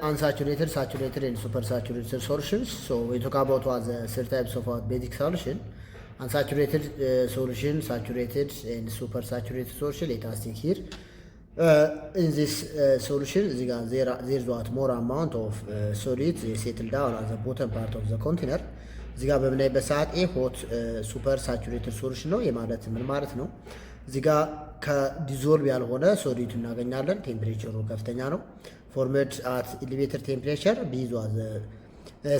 unsaturated, saturated and supersaturated solutions. So we talk about what the three types of basic solution: unsaturated solution, saturated and supersaturated solution. Let us take here in this solution there's what more amount of solid they settle down at the bottom part of the container. እዚህ ጋር በምናይበት ሰዓት ሆት ሱፐር ሳቹሬትድ ሶሉሽን ነው። የማለት ምን ማለት ነው? እዚህ ጋር ከዲዞልቭ ያልሆነ ሶሊድ እናገኛለን። ቴምፕሬቸሩ ከፍተኛ ነው። ፎርሜድ አት ኤሌቬተር ቴምፕሬቸር ቢይዟ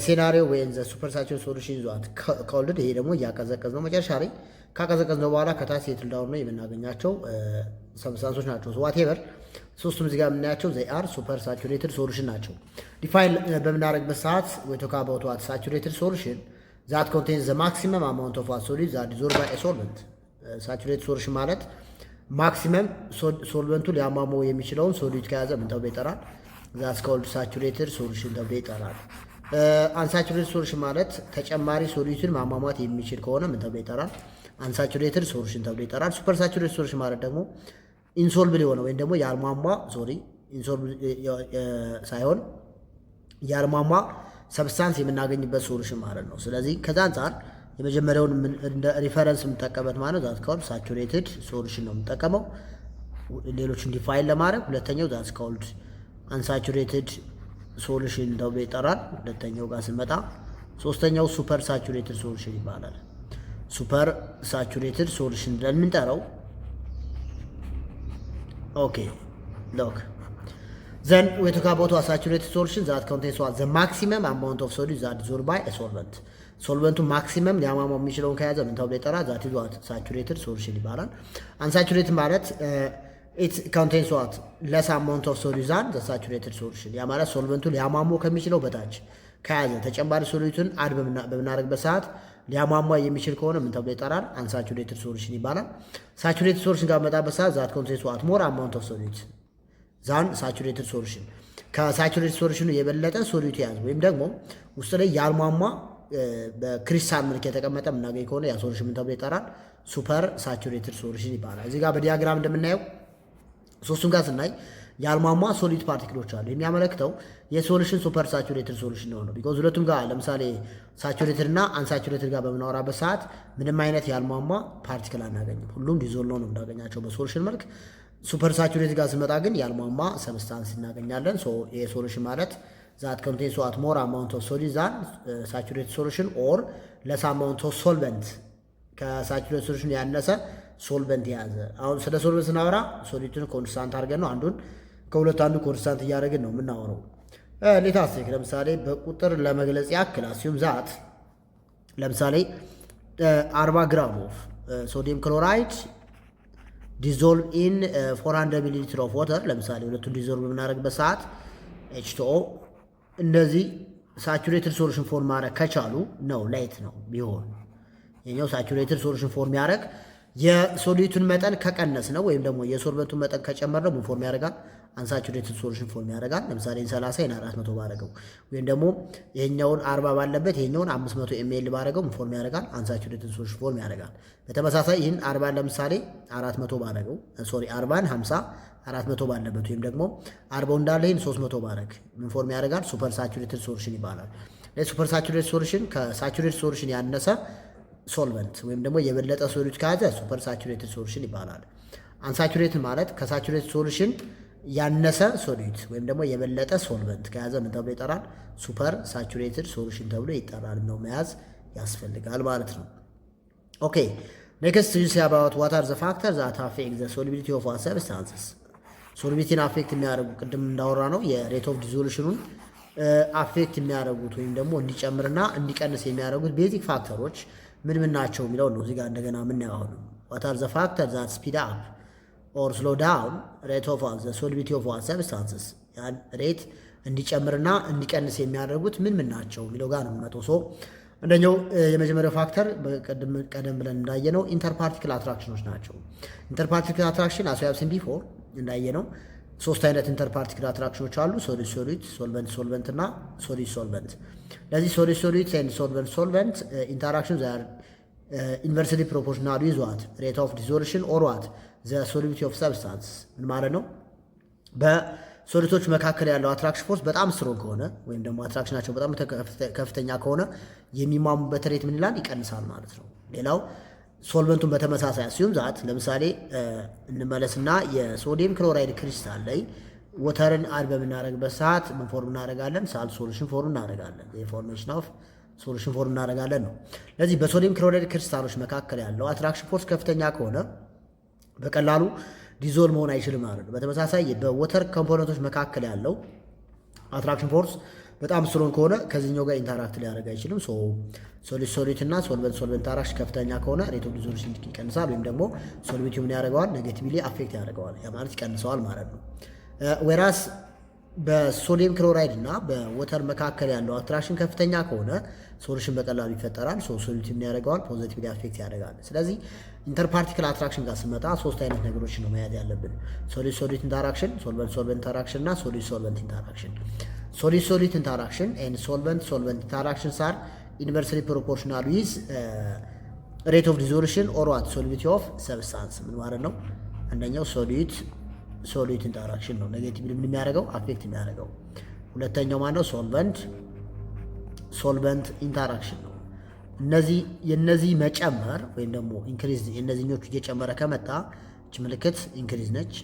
ሴናሪዮ ወይም ዘ ሱፐር ሳቹሬትድ ሶሉሽን ይዟት ከወልድ ይሄ ደግሞ እያቀዘቀዝ ነው። መጨረሻ ላይ ካቀዘቀዝ ነው በኋላ ከታች ሴትል ዳውን ነው የምናገኛቸው ሰብስታንሶች ናቸው። ዋቴቨር ሶስቱም እዚህ ጋር የምናያቸው ዘይ አር ሱፐር ሳቹሬትድ ሶሉሽን ናቸው። ዲፋይን በምናደርግበት ሰዓት ወይ ቶክ አባውት ዋት ሳቹሬትድ ሶሉሽን ዛት ኮንቴንስ ዘ ማክሲመም አማውንት ኦፍ ዋት ሶሊድ ዛት ዲዞልቭ ባይ ኤ ሶልቨንት። ሳቹሬትድ ሶሉሽን ማለት ማክሲመም ሶልቨንቱ ሊያሟሟው የሚችለውን ሶሊድ ከያዘ ምን ተብሎ ይጠራል? ዛትስ ኮልድ ሳቹሬትድ ሶሉሽን ተብሎ ይጠራል። አንሳቹሬትድ ሶሉሽን ማለት ተጨማሪ ሶሊድን ማሟሟት የሚችል ከሆነ ምን ተብሎ ይጠራል? አንሳቹሬትድ ሶሉሽን ተብሎ ይጠራል። ሱፐር ሳቹሬትድ ሶሉሽን ማለት ደግሞ ኢንሶልብል የሆነ ወይም ደግሞ ያልሟሟ ኢንሶልብል ሳይሆን ያልሟሟ ሰብስታንስ የምናገኝበት ሶሉሽን ማለት ነው። ስለዚህ ከዛ አንጻር የመጀመሪያውን እንደ ሪፈረንስ የምንጠቀመት ማለት ዛትስ ኮልድ ሳቹሬትድ ሶሉሽን ነው የምንጠቀመው ሌሎችን ዲፋይን ለማድረግ። ሁለተኛው ዛትስ ኮልድ አንሳቹሬትድ ሶሉሽን ተብሎ ይጠራል። ሁለተኛው ጋር ስንመጣ ሶስተኛው ሱፐር ሳቹሬትድ ሶሉሽን ይባላል። ሱፐር ሳቹሬትድ ሶሉሽን ብለን የምንጠራው ኦኬ ሎክ ዘን we talk about a saturated solution that contains what the maximum amount of solid that dissolved by a solvent. ሶልቨንቱ ማክሲመም ሊያሟሟው የሚችለውን ከያዘ ምን ተብሎ ይጠራል? ዛት ኢዝ ዋት ሳቹሬትድ ሶሉሽን ይባላል። አንሳቹሬትድ ማለት it contains what less amount of solid than the saturated solution። ያ ማለት ሶልቨንቱ ሊያሟሟው ከሚችለው በታች ከያዘ ተጨማሪ ሶሉሽን አድ በምናደርግበት ሰዓት ሊያሟሟ የሚችል ከሆነ ምን ተብሎ ይጠራል? አንሳቹሬትድ ሶሉሽን ይባላል። ሳቹሬትድ ሶሉሽን ጋር መጣበት ሰዓት ዛት ኮንቴንስ ዋት ሞር አማውንት ኦፍ ሶሊድ ዛን ሳቹሬትድ ሶሉሽን ከሳቹሬትድ ሶሉሽኑ የበለጠ ሶሊድ የያዘ ወይም ደግሞ ውስጥ ላይ ያልሟሟ በክሪስታል መልክ የተቀመጠ የምናገኝ ከሆነ ያ ሶሉሽን ምን ተብሎ ይጠራል? ሱፐር ሳቹሬትድ ሶሉሽን ይባላል። እዚህ ጋር በዲያግራም እንደምናየው ሶስቱም ጋር ስናይ ያልሟሟ ሶሊድ ፓርቲክሎች አሉ። የሚያመለክተው የሶሉሽን ሱፐር ሳቹሬትድ ሶሉሽን ነው። ቢኮዝ ሁለቱም ጋር ለምሳሌ ሳቹሬትድ እና አንሳቹሬትድ ጋር በምናወራበት ሰዓት ምንም አይነት ያልሟሟ ፓርቲክል አናገኝም። ሁሉም ዲዞልቭ ነው የምናገኛቸው በሶሉሽን መልክ። ሱፐር ሳቹሬትድ ጋር ስመጣ ግን ያልሟሟ ሰብስታንስ እናገኛለን። ሶ ይሄ ሶሉሽን ማለት ዛት ኮንቴንስ ዋት ሞር አማውንት ኦፍ ሶሊድ ዛን ሳቹሬትድ ሶሉሽን ኦር ለስ አማውንት ኦፍ ሶልቨንት ከሳቹሬትድ ሶሉሽን ያነሰ ሶልቨንት የያዘ። አሁን ስለ ሶልቨንት ስናወራ ሶሊድን ኮንስታንት አድርገን ነው አንዱን ከሁለት አንዱ ኮንስታንት እያደረግን ነው የምናወራው። ሌታስቲክ ለምሳሌ በቁጥር ለመግለጽ ያክል አስዩም ዛት ለምሳሌ 40 ግራም ኦፍ ሶዲየም ክሎራይድ ዲዞልቭ ኢን 400 ሚሊ ሊትር ኦፍ ዋተር። ለምሳሌ ሁለቱን ዲዞልቭ በምናደርግበት ሰዓት H2O እንደዚህ ሳቹሬትድ ሶሉሽን ፎርም ማድረግ ከቻሉ ነው ላይት ነው ቢሆን የኛው ሳቹሬትድ ሶሉሽን ፎርም ያደረግ የሶሊቱን መጠን ከቀነስ ነው ወይም ደግሞ የሶልቨንቱን መጠን ከጨመር ነው ፎርም ያደርጋል አንሳቹሬትድ ሶሉሽን ፎርም ያደርጋል። ለምሳሌ 30 እና 400 ባረገው ወይም ደግሞ ይሄኛውን 40 ባለበት ይሄኛውን 500 ml ባረገው ፎርም ያደርጋል አንሳቹሬትድ ሶሉሽን ፎርም ያደርጋል። በተመሳሳይ ይህን 40 ለምሳሌ 400 ባረገው 40 50 400 ባለበት ወይም ደግሞ 40 እንዳለ ይህን 300 ባረግ ፎርም ያደርጋል ሱፐር ሳቹሬትድ ሶሉሽን ይባላል። ለሱፐር ሳቹሬትድ ሶሉሽን ከሳቹሬትድ ሶሉሽን ያነሰ ሶልቨንት ወይም ደግሞ የበለጠ ሶሊድ ከያዘ ሱፐር ሳቹሬትድ ሶሉሽን ይባላል። አንሳቹሬትድ ማለት ከሳቹሬትድ ሶሉሽን ያነሰ ሶሊድ ወይም ደግሞ የበለጠ ሶልቨንት ከያዘ ምን ተብሎ ይጠራል? ሱፐር ሳቹሬትድ ሶሉሽን ተብሎ ይጠራል ነው መያዝ ያስፈልጋል ማለት ነው። ኦኬ ኔክስት ዩ ሲ አባውት ዋት አር ዘ ፋክተርስ ዛት አፌክት ዘ ሶሉቢሊቲ ኦፍ ዋተር ሰብስታንስስ። ሶሉቢሊቲን አፌክት የሚያደርጉ ቅድም እንዳወራ ነው የሬት ኦፍ ዲዞሉሽኑን አፌክት የሚያደርጉት ወይም ደግሞ እንዲጨምርና እንዲቀንስ የሚያደርጉት ቤዚክ ፋክተሮች ምን ምን ናቸው የሚለው ነው እዚህ ጋር እንደገና የምናየው። አሁን ዋት አር ዘ ፋክተርስ ዛት ስፒድ አፕ ኦር ስሎ ዳውን ሬት ኦፍ ዘ ሶሉቢሊቲ ኦፍ ዋተር ሰብስታንስስ። ያን ሬት እንዲጨምርና እንዲቀንስ የሚያደርጉት ምን ምን ናቸው የሚለው ጋር ነው የምንመጣው። ሶ አንደኛው የመጀመሪያው ፋክተር ቀደም ብለን እንዳየነው ኢንተርፓርቲክል አትራክሽኖች ናቸው። ኢንተርፓርቲክል አትራክሽን አስ ዊ ሃቭ ሲን ቢፎር እንዳየነው ሶስት አይነት ኢንተርፓርቲክል አትራክሽኖች አሉ። ሶሊድ ሶሊድ፣ ሶልቨንት ሶልቨንት እና ሶሊድ ሶልቨንት። ለዚህ ሶሊድ ሶሊድ ኤንድ ሶልቨንት ሶልቨንት ኢንተራክሽን ዛር ኢንቨርስሊ ፕሮፖርሽናል ዊዝ ዋት ሬት ኦፍ ዲዞሉሽን ኦር ዋት ዘ ሶሉቢሊቲ ኦፍ ሰብስታንስ። ምን ማለት ነው? በሶሊዶች መካከል ያለው አትራክሽን ፎርስ በጣም ስትሮንግ ከሆነ ወይም ደግሞ አትራክሽናቸው በጣም ከፍተኛ ከሆነ የሚሟሙበት ሬት ምን ይላል? ይቀንሳል ማለት ነው። ሌላው ሶልቨንቱን በተመሳሳይ ሲሆን ዛት ለምሳሌ እንመለስና የሶዲየም ክሎራይድ ክሪስታል ላይ ወተርን አድ በምናደርግበት ሰዓት ምን ፎርም እናደርጋለን? ሳልት ሶሉሽን ፎርም እናደርጋለን። የፎርሜሽን ኦፍ ሶሉሽን ፎርም እናደርጋለን ነው። ለዚህ በሶዲየም ክሎራይድ ክሪስታሎች መካከል ያለው አትራክሽን ፎርስ ከፍተኛ ከሆነ በቀላሉ ዲዞል መሆን አይችልም ማለት ነው። በተመሳሳይ በወተር ኮምፖነንቶች መካከል ያለው አትራክሽን ፎርስ በጣም ስትሮንግ ከሆነ ከዚህኛው ጋር ኢንተራክት ሊያደርግ አይችልም። ሶሊድ ሶሊድ እና ሶልቨንት ሶልቨንት ኢንተራክሽን ከፍተኛ ከሆነ ሬት ኦፍ ዲዞሉሽን ይቀንሳል፣ ወይም ደግሞ ሶሉቢሊቲ ምን ያደርገዋል? ኔጌቲቭሊ አፌክት ያደርገዋል። ያ ማለት ይቀንሰዋል ማለት ነው። ወራስ በሶዲየም ክሎራይድ እና በወተር መካከል ያለው አትራክሽን ከፍተኛ ከሆነ ሶሉሽን በቀላሉ ይፈጠራል። ሶሉቢሊቲ ምን ያደርገዋል? ፖዚቲቭሊ አፌክት ያደርጋል። ስለዚህ ኢንተርፓርቲክል አትራክሽን ጋር ስመጣ ሶስት አይነት ነገሮች ነው መያዝ ያለብን። ሶሊድ ሶሊድ ኢንተራክሽን፣ ሶልቨንት ሶልቨንት ኢንተራክሽን እና ሶሊድ ሶልቨንት ኢንተራክሽን። ሶሊድ ሶሊድ ኢንተራክሽን ኤንድ ሶልቨንት ሶልቨንት ኢንተራክሽንስ አር ኢንቨርስሊ ፕሮፖርሽናል ዊዝ ሬት ኦፍ ዲዞሉሽን ኦር ዋት ሶሉቢሊቲ ኦፍ ሰብስታንስ። ምን ማለት ነው? አንደኛው ሶሊድ ሶሊድ ኢንተራክሽን ነው ኔጌቲቭሊ ምን የሚያደርገው? አፌክት የሚያደርገው። ሁለተኛው ማለት ሶልቨንት ሶልቨንት ኢንተራክሽን ነው። የነዚህ መጨመር ወይም ደግሞ ኢንክሪዝ የነዚህኞቹ እየጨመረ ከመጣ እች ምልክት ኢንክሪዝ ነች።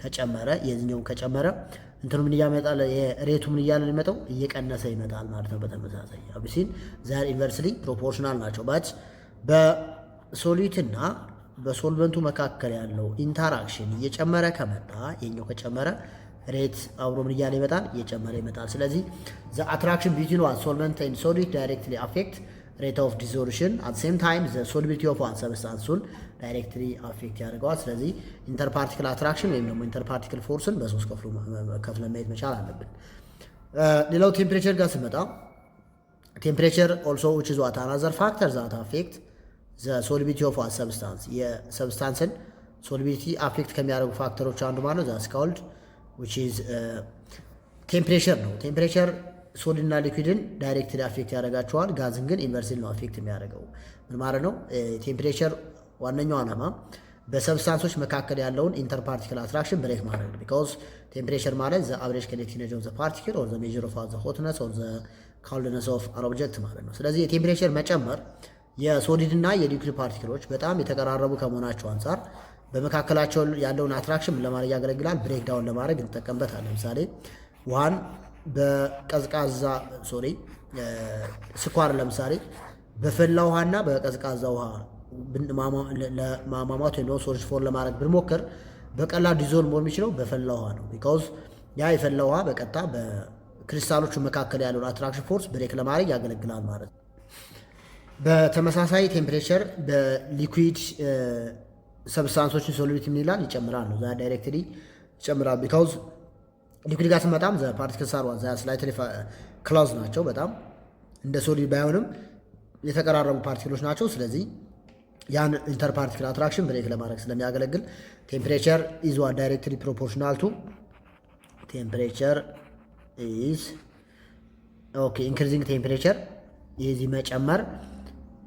ከጨመረ የዚህኛው ከጨመረ እንትኑ ምን እያመጣል? የሬቱ ምን እያለ ሊመጣው እየቀነሰ ይመጣል ማለት ነው። በተመሳሳይ አብሲን ዛር ኢንቨርስሊ ፕሮፖርሽናል ናቸው። ባት በሶሊድ እና በሶልቨንቱ መካከል ያለው ኢንተራክሽን እየጨመረ ከመጣ የኛው ከጨመረ ሬት አብሮ ምን እያለ ይመጣል? እየጨመረ ይመጣል። ስለዚህ ዘ አትራክሽን ቢትዊን ዋት ሶልቨንት ኤንድ ሶሊድ ዳይሬክትሊ አፌክት ሬት ኦፍ ዲዞሉሽን አት ሴም ታይም ዘ ሶሉቢሊቲ ኦፍ ዋት ሰብስታንሱን ዳይሬክትሊ አፌክት ያደርገዋል። ስለዚህ ኢንተርፓርቲክል አትራክሽን ወይም ደግሞ ኢንተርፓርቲክል ፎርስን በሶስት ከፍለን ማየት መቻል አለብን። ሌላው ቴምፕሬቸር ጋር ስመጣ ቴምፕሬቸር ኦልሶ ዊች ኢዝ ዋት አናዘር ፋክተር ዛት አፌክት ዘ ሶሉቢሊቲ ኦፍ ዋት ሰብስታንስ። የሰብስታንስን ሶሉቢሊቲ አፌክት ከሚያደርጉ ፋክተሮች አንዱ ማለት ነው ዛትስ ኮልድ ዊች ኢዝ ቴምፕሬቸር ነው። ቴምፕሬቸር ሶሊድ እና ሊኩዊድን ዳይሬክትሊ አፌክት ያደርጋቸዋል። ጋዝን ግን ኢንቨርስሊ ነው አፌክት የሚያደርገው። ምን ማለት ነው? ቴምፕሬቸር ዋነኛው ዓላማ በሰብስታንሶች መካከል ያለውን ኢንተርፓርቲክል አትራክሽን ብሬክ ማድረግ ነው። ቢካዝ ቴምፕሬቸር ማለት ዘ አቨሬጅ ኪኔቲክ ኤነርጂ ኦፍ ዘ ፓርቲክል ኦር ዘ ሜዥር ኦፍ ዘ ሆትነስ ኦር ዘ ኮልድነስ ኦፍ አን ኦብጀክት ማለት ነው። ስለዚህ የቴምፕሬቸር መጨመር የሶሊድ እና የሊኩዊድ ፓርቲክሎች በጣም የተቀራረቡ ከመሆናቸው አንጻር በመካከላቸው ያለውን አትራክሽን ለማድረግ ያገለግላል። ብሬክዳውን ለማድረግ እንጠቀምበታል። ለምሳሌ ውሃን በቀዝቃዛ ስኳር ለምሳሌ በፈላ ውሃና በቀዝቃዛ ውሃ ለማማማት ወይም ደግሞ ሶሊድ ፎርም ለማድረግ ብንሞክር በቀላል ዲዞልቭ መሆን የሚችለው በፈላ ውሃ ነው። ቢካውዝ ያ የፈላ ውሃ በቀጥታ በክሪስታሎቹ መካከል ያለውን አትራክሽን ፎርስ ብሬክ ለማድረግ ያገለግላል ማለት ነው። በተመሳሳይ ቴምፕሬቸር በሊኩዊድ ሰብስታንሶችን ሶሉቢሊቲ ምን ይላል? ይጨምራል ነው። ዛ ዳይሬክትሊ ይጨምራል። ቢካውዝ ሊኩዊድ ጋር ስንመጣም ዘ ፓርቲክልስ አር ዋት ዘ ስላይትሊ ክሎዝ ናቸው። በጣም እንደ ሶሊድ ባይሆንም የተቀራረቡ ፓርቲክሎች ናቸው። ስለዚህ ያን ኢንተርፓርቲክል አትራክሽን ብሬክ ለማድረግ ስለሚያገለግል ቴምፕሬቸር ኢዝ ዋት ዳይሬክትሊ ፕሮፖርሽናል ቱ ቴምፕሬቸር ኢዝ ኦኬ ኢንክሪዚንግ ቴምፕሬቸር የዚህ መጨመር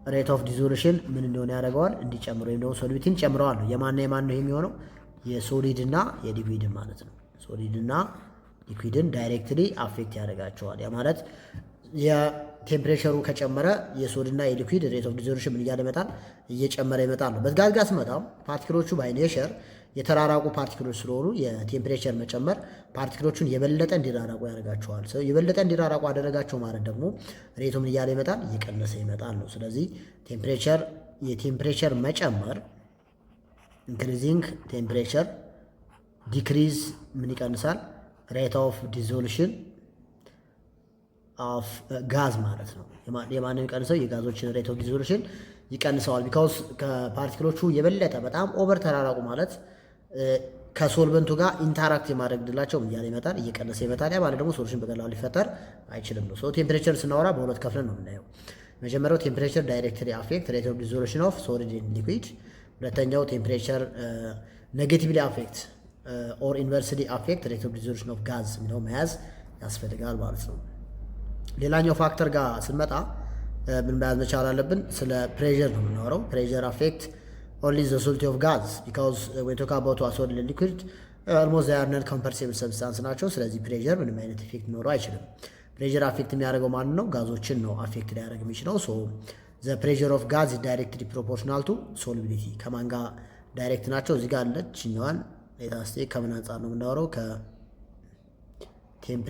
ሬት ኦፍ ዲዞሉሽን ምን እንደሆነ ያደርገዋል? እንዲጨምር ወይም ደግሞ ሶሉቢሊቲን ጨምረዋል ነው። የማን ነው የሚሆነው? የሶሊድ እና የሊኩዊድን ማለት ነው። ሶሊድ እና ሊኩዊድን ዳይሬክትሊ አፌክት ያደርጋቸዋል። ያ ማለት የቴምፕሬቸሩ ከጨመረ የሶሊድ እና የሊኩዊድ ሬት ኦፍ ዲዞሉሽን ምን እያለ ይመጣል? እየጨመረ ይመጣል ነው። በጋዝ ጋር ስመጣ ፓርቲክሎቹ ባይ ኔቸር የተራራቁ ፓርቲክሎች ስለሆኑ የቴምፕሬቸር መጨመር ፓርቲክሎቹን የበለጠ እንዲራራቁ ያደርጋቸዋል። የበለጠ እንዲራራቁ አደረጋቸው ማለት ደግሞ ሬቱ ምን እያለ ይመጣል? እየቀነሰ ይመጣል ነው። ስለዚህ የቴምፕሬቸር መጨመር ኢንክሪዚንግ ቴምፕሬቸር ዲክሪዝ ምን ይቀንሳል? ሬት ኦፍ ዲዞሉሽን ኦፍ ጋዝ ማለት ነው። የማንም ይቀንሰው የጋዞችን ሬት ኦፍ ዲዞሉሽን ይቀንሰዋል። ቢካውስ ከፓርቲክሎቹ የበለጠ በጣም ኦቨር ተራራቁ ማለት ከሶልቨንቱ ጋር ኢንተራክት የማድረግ ድላቸው እያለ ይመጣል፣ እየቀነሰ ይመጣል። ያ ማለት ደግሞ ሶሉሽን በቀላሉ ሊፈጠር አይችልም ነው። ሶ ቴምፕሬቸር ስናወራ በሁለት ከፍለን ነው የምናየው። መጀመሪያው ቴምፕሬቸር ዳይሬክትሊ አፌክት ሬት ኦፍ ዲዞሉሽን ኦፍ ሶሊድ ኤንድ ሊኩዊድ። ሁለተኛው ቴምፕሬቸር ኔጌቲቭሊ አፌክት ኦር ኢንቨርስሊ አፌክት ሬት ኦፍ ዲዞሉሽን ኦፍ ጋዝ የሚለው መያዝ ያስፈልጋል ማለት ነው። ሌላኛው ፋክተር ጋር ስንመጣ ምን መያዝ መቻል አለብን? ስለ ፕሬዠር ነው የምናወራው። ፕሬዠር አፌክት ኦንሊ ዘ ሶሉቲ ኦፍ ጋዝ ቢካዝ ዌን ቶክ አባውት ሶሊድ ሊኩዊድ ኦልሞስት ዜይ አር ነን ኮምፐርሲብል ሰብስታንስ ናቸው። ስለዚህ ፕሬዠር ምንም አይነት ኢፌክት ሊኖረው አይችልም። ፕሬዠር አፌክት የሚያደርገው ማን ነው? ጋዞችን ነው አፌክት ሊያደርግ የሚችለው። ሶ ዘ ፕሬዠር ኦፍ ጋዝ ኢዝ ዳይሬክትሊ ፕሮፖርሽናል ቱ ሶሉቢሊቲ። ከማን ጋር ዳይሬክት ናቸው? እዚህ ጋር አለች እኛዋን ሌታስቴ ከምን አንጻር ነው የምናወራው? ከቴምፕሬቸር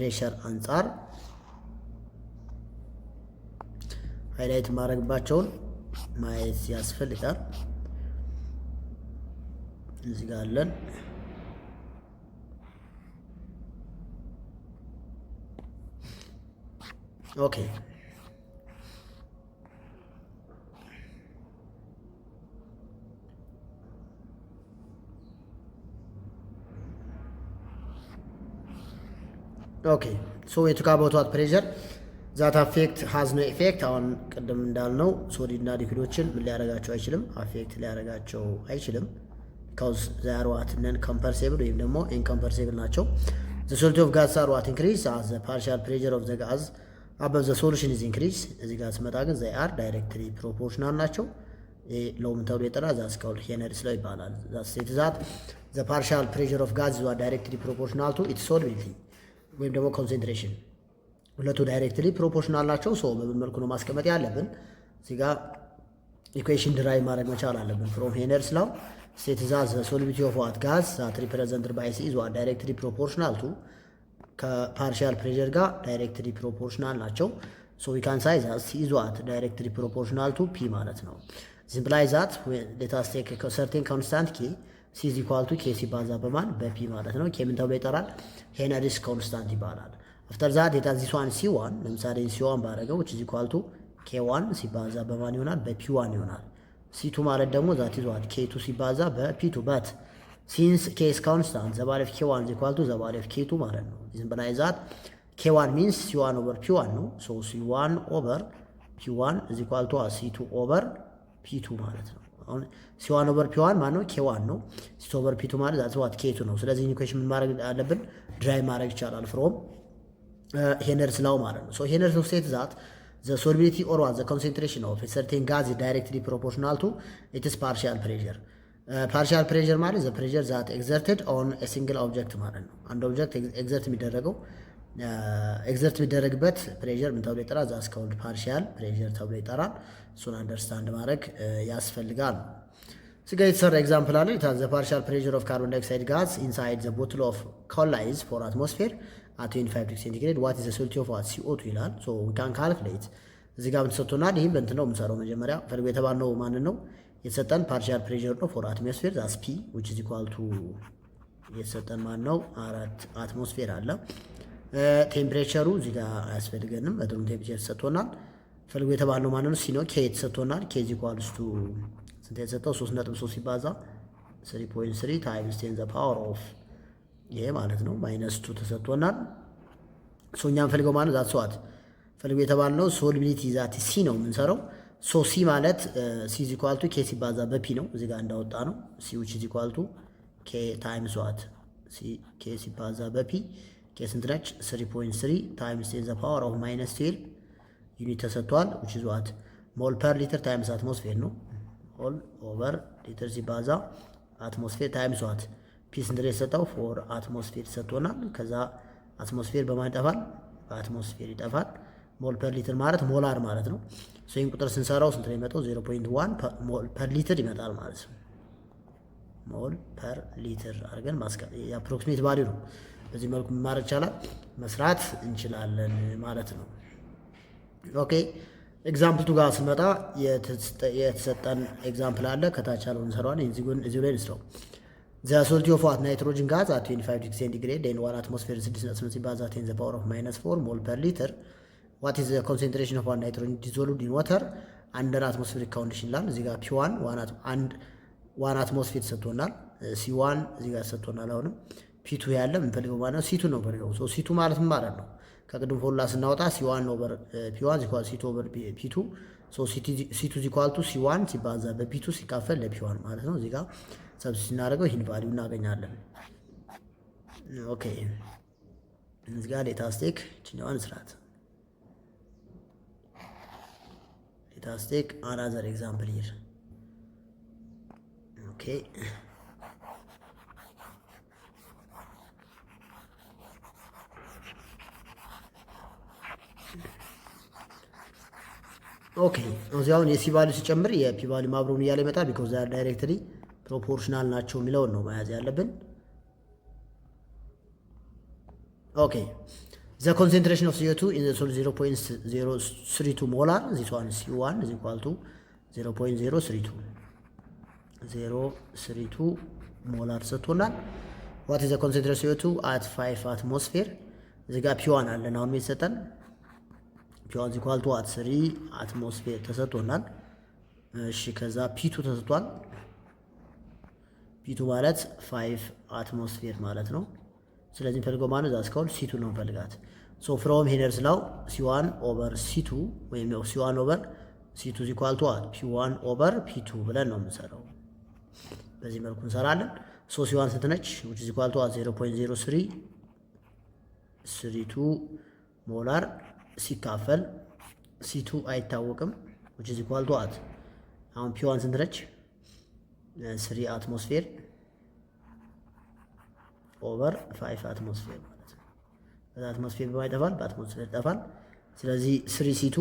አንጻር ሃይላይት ማድረግባቸውን ማየት ያስፈልጋል። እዚህ ጋር አለን። ኦኬ ኦኬ ሶ የቱካ ቦቷት ፕሬዠር ዛት አፌክት ሃዝ ኖ ኢፌክት። አሁን ቅድም እንዳልነው ሶሊድ እና ሊኩዊዶችን ምን ሊያደርጋቸው አይችልም? አፌክት ሊያደርጋቸው አይችልም። ቢካውዝ ዜይ አር ዋት ነን ኮምፐርሲብል ወይም ደግሞ ኢንኮምፐርሲብል ናቸው። ዘ ሶሉቲ ኦፍ ጋዝ አር ዋት ኢንክሪዝ አዝ ዘ ፓርሻል ፕሬዠር ኦፍ ዘ ጋዝ አበብ ዘ ሶሉሽን ኢዝ ኢንክሪዝ። እዚህ ጋር ስመጣ ግን ዜይ አር ዳይሬክትሊ ፕሮፖርሽናል ናቸው። ሎውም ተብሎ የጠራ ዛስ ካውል ሄነሪስ ለው ይባላል። ዛት ሴት ዛት ዘ ፓርሻል ፕሬዠር ኦፍ ጋዝ ኢዝ ዳይሬክትሊ ፕሮፖርሽናል ቱ ኢትስ ሶሉቢሊቲ ወይም ደግሞ ኮንሰንትሬሽን። ሁለቱ ዳይሬክትሊ ፕሮፖርሽናል ናቸው። ሶ በምን መልኩ ነው ማስቀመጥ ያለብን? እዚህ ጋር ኢኩዌሽን ድራይቭ ማድረግ መቻል አለብን። ፍሮም ሄነርስ ላው ስቴት ዛት ዘ ሶሉቢሊቲ ኦፍ ዋት ጋዝ ዛት ሪፕሬዘንትድ ባይ ሲ ኢዝ ዋት ዳይሬክትሊ ፕሮፖርሽናል ቱ ከፓርሻል ፕሬዠር ጋር ዳይሬክትሊ ፕሮፖርሽናል ናቸው። ሶ ዊ ካን ሳይ ዛት ሲ ኢዝ ዋት ዳይሬክትሊ ፕሮፖርሽናል ቱ ፒ ማለት ነው። ሲምፕላይ ዛት ሌት አስ ቴክ ሰርቴን ኮንስታንት ኬ ሲ ኢዝ ኢኳል ቱ ኬ ሲባዛ በማን በፒ ማለት ነው። ኬ ምን ተብሎ ይጠራል? ሄነሪስ ኮንስታንት ይባላል። አፍተር ዛት ዴታ ዚስ ዋን ሲ1 ለምሳሌ ሲ1 ባረገው which is equal to k1 ሲባዛ በማን ይሆናል? በp1 ይሆናል። ሲ2 ማለት ደግሞ ዛት ኢዝ ዋት k2 ሲባዛ በp2 በት ሲንስ k is constant the value of k1 is equal to the value of k2 ማለት ነው። ዝም ብላ ዛት k1 means c1 over p1 ነው። so c1 over p1 is equal to c2 over p2 ማለት ነው። አሁን c1 over p1 ማለት ነው k1 ነው። c2 over p2 ማለት ዛት ዋት k2 ነው። ስለዚህ ኢኩዌሽን ምን ማድረግ አለብን? ድራይቭ ማድረግ ይቻላል ፍሮም ሄነርስ ላው ማለት ነው። ሶ ሄነርስ ላው ስቴት ዛት ዘ ሶሉቢሊቲ ኦር ዋት ዘ ኮንሰንትሬሽን ኦፍ ኤ ሰርቴን ጋዝ ኢዝ ዳይሬክትሊ ፕሮፖርሽናል ቱ ኢትስ ፓርሻል ፕሬዠር። ፓርሻል ፕሬዠር ማለት ዘ ፕሬዠር ዛት ኤግዘርትድ ኦን ኤ ሲንግል ኦብጀክት ማለት ነው። አንድ ኦብጀክት ኤግዘርት የሚደረግበት ፕሬዠር ምን ተብሎ ይጠራል? ዛት ኮልድ ፓርሻል ፕሬዠር ተብሎ ይጠራል። እሱን አንደርስታንድ ማድረግ ያስፈልጋል። እዚህ ጋር የተሰራ ኤግዛምፕል አለ። ዘ ፓርሻል ፕሬዠር ኦፍ ካርቦን ዳይኦክሳይድ ጋዝ ኢንሳይድ ዘ ቦትል ኦፍ ኮላ ኢዝ 4 አትሞስፌር at 25 degrees centigrade what is the solution of what CO2 ይላል። so we can calculate እዚህ ጋር ተሰጥቶናል። ይሄን በእንት ነው የምንሰራው። መጀመሪያ ፈልጎ የተባልነው ማንን ነው? የተሰጠን ፓርሻል ፕሬዠር ነው 4 አትሞስፌር ዛስ ፒ which is equal to የተሰጠን ማን ነው? 4 አትሞስፌር አለ። ቴምፕሬቸሩ እዚህ ጋር አያስፈልገንም። በጥሩ ቴምፕሬቸር ተሰጥቶናል። ፈልጎ የተባልነው ማን ነው? ሲ ነው። ኬ ተሰጥቶናል። ኬ is equals to ስንት የተሰጠው? 3.3 ሲባዛ 3.3 times 10 the power of ይሄ ማለት ነው -2 ተሰጥቶናል። ሶ እኛም ፈልገው ማለት ዛት ሰዋት ፈልገው የተባልነው ሶሉቢሊቲ ዛት ሲ ነው የምንሰራው። ሶ ሲ ማለት ሲ ኢዝ ኢኳል ቱ ኬ ሲባዛ በፒ ነው። እዚህ ጋር እንዳወጣ ነው ሲ which is equal to ኬ ታይምስ ዋት ሲ ኬ ሲባዛ በፒ ኬ ስንት ነች? 3.3 ታይምስ 10 the power of -12 ዩኒት ተሰጥቷል which is what ሞል ፐር ሊትር ታይምስ አትሞስፌር ነው። ሞል ኦቨር ሊትር ሲባዛ አትሞስፌር ታይምስ ዋት ፒ ስንት ነው የተሰጠው? 4 አትሞስፌር ተሰጥቶናል። ከዛ አትሞስፌር በማን ይጠፋል? በአትሞስፌር ይጠፋል። ሞል ፐር ሊትር ማለት ሞላር ማለት ነው። ሶ ይሄን ቁጥር ስንሰራው ስንት ነው የሚመጣው? 0.1 ሞል ፐር ሊትር ይመጣል ማለት ነው። ሞል ፐር ሊትር አድርገን ማስቀመጥ የአፕሮክሲሜት ቫልዩ ነው። በዚህ መልኩ ማድረግ ይቻላል መስራት እንችላለን ማለት ነው። ኦኬ ኤግዛምፕል ቱ ጋር ስንመጣ የተሰጠን ኤግዛምፕል አለ። ከታች ያለውን እንሰራዋለን። እዚሁ ላይ እንስራው። ዘ ሶሉቲ ኦፍ ዋት ናይትሮጅን ጋዝ አት 25 ዲግሪ ሴንቲግሬድ ኤንድ 1 አትሞስፌር 6.8 ሲባዛ 10 ዘ ፓወር ኦፍ -4 ሞል ፐር ሊትር ዋት ኢዝ ዘ ኮንሰንትሬሽን ኦፍ ዋን ናይትሮጅን ዲዞልቭድ ኢን ዋተር አንደር አትሞስፌሪክ ኮንዲሽን ይላል። እዚህ ጋር ፒ1 ዋን አትሞስፌር ተሰጥቶናል። ሲ1 እዚህ ጋር ተሰጥቶናል። አሁንም ፒ2 ያለ የምንፈልገው ማለት ነው። ሲ2 ነው የምንፈልገው። ሶ ሲ2 ማለት ምን ማለት ነው? ከቅድም ፎርሙላ ስናወጣ ሲ1 ኦቨር ፒ1 ኢኳል ሲ2 ኦቨር ፒ2 ሶ ሲ2 ኢኳል ቱ ሲ1 ሲባዛ በፒ2 ሲካፈል ለፒ1 ማለት ነው። እዚህ ጋር ሰብስቲት ስናደርገው ይህን ቫልዩ እናገኛለን። ኦኬ እዚህ ጋር ሌታስቴክ ችኛዋን ስርዓት ሌታስቴክ አናዘር ኤግዛምፕል ሂር ኦኬ ኦኬ እዚህ አሁን የሲ ቫልዩ ሲጨምር የፒ ቫልዩ አብሮን እያለ ይመጣል። ቢኮዝ ዛር ዳይሬክትሊ ፕሮፖርሽናል ናቸው የሚለውን ነው መያዝ ያለብን። ኦኬ ዘ ኮንሰንትሬሽን ኦፍ CO2 ኢን ዘ ሶል 0.032 ሞላር ዚስ ዋን C1 is equal to 0.032 ሞላር ሰጥቶናል። ዋት ኢዝ ዘ ኮንሰንትሬሽን CO2 at 5 አትሞስፌር እዚህ ጋር ፒ1 አለን አሁን የሚሰጠን ፒ1 ኢኳል ቱ 3 አትሞስፌር ተሰጥቶናል። እሺ ከዛ ፒ2 ተሰጥቷል። ፒ2 ማለት 5 አትሞስፌር ማለት ነው። ስለዚህ ፈልገው ማለት ዛስ ኮል ሲ2 ነው ፈልጋት። ሶ ፍሮም ሄነርስ ላው ሲ1 ኦቨር ሲ2 ወይም ነው ሲ1 ኦቨር ሲ2 ኢኳል ቱ ፒ1 ኦቨር ፒ2 ብለን ነው የምንሰራው። በዚህ መልኩ እንሰራለን። ሶ ሲ1 ስንት ነች? which is equal to 0.0332 ሞላር ሲካፈል ሲ2 አይታወቅም which is equal to አሁን ፒ1 ስንት ነች? 3 አትሞስፌር ኦቨር 5 አትሞስፌር ማለት ነው። በአትሞስፌር በማይጠፋል በአትሞስፌር ይጠፋል። ስለዚህ 3C2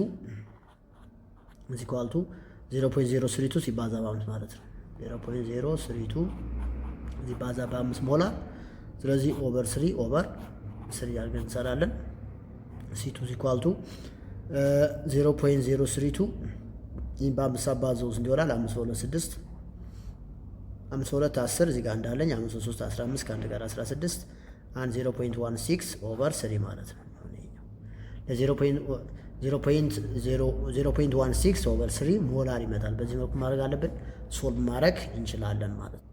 is equal to 0.032 ሲባዛ በ5 ማለት ነው። 0.032 ሲባዛ በ5 ሞላር። ስለዚህ ኦቨር 3 ኦቨር 3 አድርገን እንሰራለን። C2 is equal to 0.032 ይህን በ5 አባዛው እንዲሆናል 5 2 6 5 2 10 እዚህ ጋር እንዳለኝ 5 3 15 ከአንድ ጋር 16 አንድ 0.16 ኦቨር 3 ማለት ነው። ለ0.16 ኦቨር 3 ሞላር ይመጣል። በዚህ መልኩ ማድረግ አለብን። ሶልቭ ማድረግ እንችላለን ማለት ነው።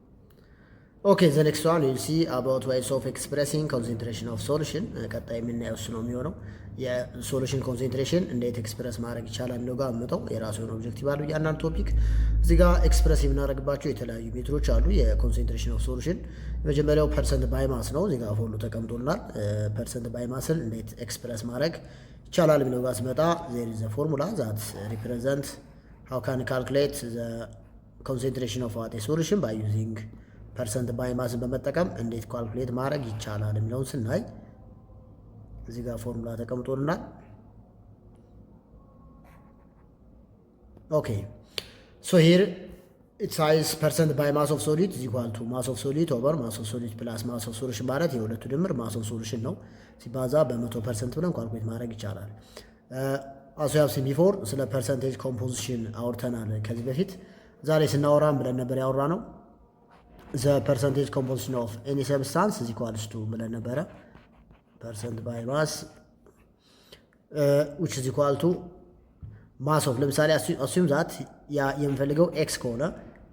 ኦኬ ዘ ኔክስት ዋን ዊል ሲ አባውት ዋይስ ኦፍ ኤክስፕሬሲንግ ኮንሰንትሬሽን ኦፍ ሶሉሽን። ቀጣይ የምናየው እሱ ነው የሚሆነው የሶሉሽን ኮንሰንትሬሽን እንዴት ኤክስፕረስ ማድረግ ይቻላል ነው ጋር አምጠው የራሱ የሆነ ኦብጀክቲቭ አለው እያንዳንዱ ቶፒክ። እዚህ ጋር ኤክስፕረስ የምናደርግባቸው የተለያዩ ሜትዶች አሉ የኮንሰንትሬሽን ኦፍ ሶሉሽን። የመጀመሪያው ፐርሰንት ባይ ማስ ነው። እዚህ ጋር ፎሎ ተቀምጦልናል። ፐርሰንት ባይ ማስን እንዴት ኤክስፕረስ ማድረግ ይቻላል የሚለው ጋር ስመጣ ዜር ኢዝ ዘ ፎርሙላ ዛት ሪፕሬዘንት ሃው ካን ካልኩሌት ዘ ኮንሰንትሬሽን ኦፍ ዋት ሶሉሽን ባይ ዩዚንግ ፐርሰንት ባይ ማስን በመጠቀም እንዴት ካልኩሌት ማድረግ ይቻላል የሚለውን ስናይ እዚህ ጋር ፎርሙላ ተቀምጦልናል። ኦኬ ሶ ሂር ኢት ሳይዝ ፐርሰንት ባይ ማስ ኦፍ ሶሊድ ኢዝ ኢኳል ቱ ማስ ኦፍ ሶሊድ ኦቨር ማስ ኦፍ ሶሊድ ፕላስ ማስ ኦፍ ሶሉሽን ማለት የሁለቱ ድምር ማስ ኦፍ ሶሉሽን ነው። ሲባዛ በ100% ብለን ካልኩሌት ማድረግ ይቻላል። አሶ ያብሲን ቢፎር ስለ ፐርሰንቴጅ ኮምፖዚሽን አውርተናል ከዚህ በፊት። ዛሬ ስናወራም ብለን ነበር ያወራ ነው ዘ ፐርሰንቴጅ ኮምፖዚሽን ኦፍ ኤኒ ሰብስታንስ ኢዝ ኢኳልስ ቱ ብለን ነበረ። ፐርሰንት ባይ ማስ which is equal to ማስ ኦፍ ለምሳሌ አሱም ዛት ያ የምፈልገው ኤክስ ከሆነ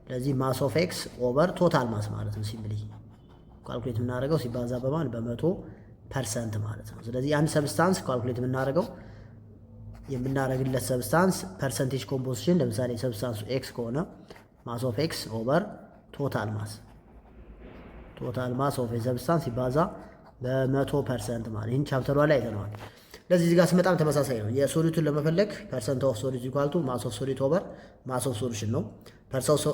ስለዚህ ማስ ኦፍ ኤክስ ኦቨር ቶታል ማስ ማለት ነው። ሲምፕሊ ካልኩሌት የምናደርገው ሲባዛ በማን በ100% ማለት ነው። ስለዚህ አንድ ሰብስታንስ ካልኩሌት የምናደርግለት ሰብስታንስ ፐርሰንቴጅ ኮምፖዚሽን ለምሳሌ ሰብስታንሱ ኤክስ ከሆነ ማስ ኦፍ ኤክስ ኦቨር ቶታል ማስ ኦፍ ሰብስታንስ ሲባዛ በ100% ማለት ይህን ቻፕተሯ ላይ አይተነዋል። ለዚህ እዚህ ጋር ስመጣም ተመሳሳይ ነው። የሶሊቱን ለመፈለግ ፐርሰንት ኦፍ ሶሊድ ኢኳል ቱ ማስ ኦፍ ሶሊድ ኦቨር ማስ ኦፍ ሶሉሽን ነው።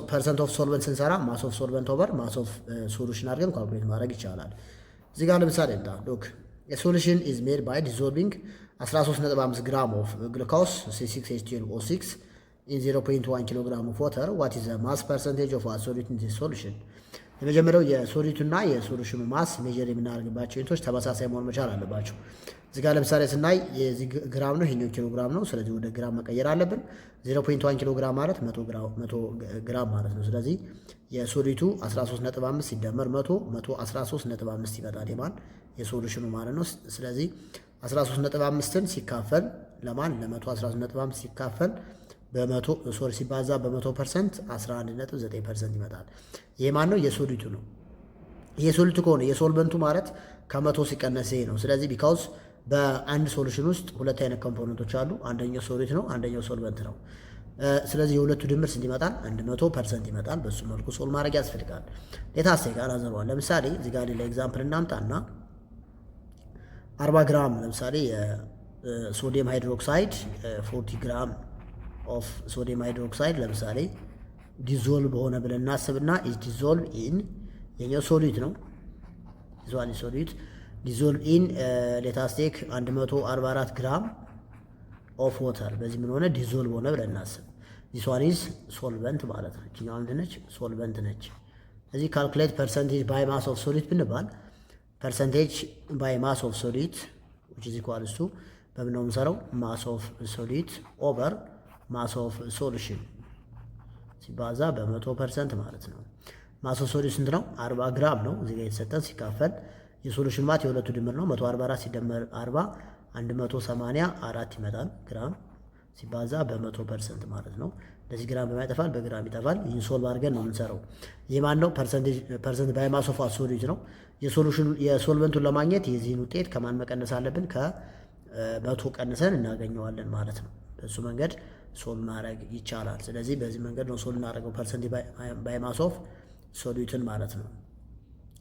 ፐርሰንት ኦፍ ሶልቨንት ስንሰራ ማስ ኦፍ ሶልቨንት ኦቨር ማስ ኦፍ ሶሉሽን አድርገን ካልኩሌት ማድረግ ይቻላል። እዚህ ጋር ለምሳሌ እንዳ ሎክ የሶሉሽን ኢዝ ሜድ ባይ ዲዞልቪንግ 13.5 ግራም ኦፍ ግሉኮስ C6H12O6 in 0.1 ኪሎ ግራም ኦፍ ዋተር ዋት ኢዝ ዘ ማስ ፐርሰንቴጅ ኦፍ ዋት ሶሉት ኢን ዚስ ሶሉሽን። የመጀመሪያው የሶሊቱና የሶሉሽኑ ማስ ሜጀር የምናደርግባቸው ዩኒቶች ተመሳሳይ መሆን መቻል አለባቸው። እዚህ ጋር ለምሳሌ ስናይ የዚህ ግራም ነው፣ ይሄኛው ኪሎ ግራም ነው። ስለዚህ ወደ ግራም መቀየር አለብን። 0.1 ኪሎ ግራም ማለት 100 ግራም ማለት ነው። ስለዚህ የሶሊቱ 13.5 ሲደመር 113.5 ይመጣል። የማን የሶሉሽኑ ማለት ነው። ስለዚህ 13.5ን ሲካፈል ለማን ለ113.5 ሲካፈል ሲባዛ በ100% 11.9% ይመጣል። ይሄ ማን ነው? የሶሊቱ ነው። የሶሊቱ ከሆነ የሶልቨንቱ ማለት ከ100 ሲቀነስ ይሄ ነው። ስለዚህ ቢካውስ በአንድ ሶሉሽን ውስጥ ሁለት አይነት ኮምፖነንቶች አሉ። አንደኛው ሶሊድ ነው፣ አንደኛው ሶልቨንት ነው። ስለዚህ የሁለቱ ድምር ስንት ይመጣል? 100% ይመጣል። በሱ መልኩ ሶል ማድረግ ያስፈልጋል። ሌታስ ጋር አዘሯል። ለምሳሌ እዚህ ጋር ሌላ ኤግዛምፕል እናምጣና 40 ግራም ለምሳሌ ሶዲየም ሃይድሮክሳይድ 40 ግራም ኦፍ ሶዲየም ሃይድሮክሳይድ ለምሳሌ ዲዞልቭ በሆነ ብለን እናስብና ኢዝ ዲዞልቭ ኢን የኛው ሶሊድ ነው። ሶሊድ ዲዞልቭ ኢን ሌታስ ቴክ 144 ግራም ኦፍ ዋተር። በዚህ ምን ሆነ? ዲዞልቭ ሆነ ብለን እናስብ። ዚስ ዋን ኢዝ ሶልቨንት ማለት ነው። እቺኛው ምንድን ነች? ሶልቨንት ነች። እዚህ ካልኩሌት ፐርሰንቴጅ ባይ ማስ ኦፍ ሶሊድ ብንባል ፐርሰንቴጅ ባይ ማስ ኦፍ ሶሊድ which is equal to በምን ነው የምንሰራው? ማስ ኦፍ ሶሊድ ኦቨር ማስ ኦፍ ሶሉሽን ሲባዛ በ100% ማለት ነው። ማስ ኦፍ ሶሊድ ስንት ነው? 40 ግራም ነው እዚህ ጋር የተሰጠን። ሲካፈል የሶሉሽን ማት የሁለቱ ድምር ነው። 144 ሲደመር 40 184 ይመጣል ግራም ሲባዛ በ100% ማለት ነው። ለዚህ ግራም በማይጠፋል በግራም ይጠፋል። ይህን ሶልቭ አድርገን ነው የምንሰራው። ይህ ማን ነው? ፐርሰንት ባይ ማስ ኦፍ ሶሊድ ነው። የሶልቨንቱን ለማግኘት የዚህን ውጤት ከማን መቀነስ አለብን? ከ100 ቀንሰን እናገኘዋለን ማለት ነው። በሱ መንገድ ሶልቭ ማድረግ ይቻላል። ስለዚህ በዚህ መንገድ ነው ሶልቭ እናደርገው ፐርሰንት ባይ ማስ ኦፍ ሶሊድን ማለት ነው።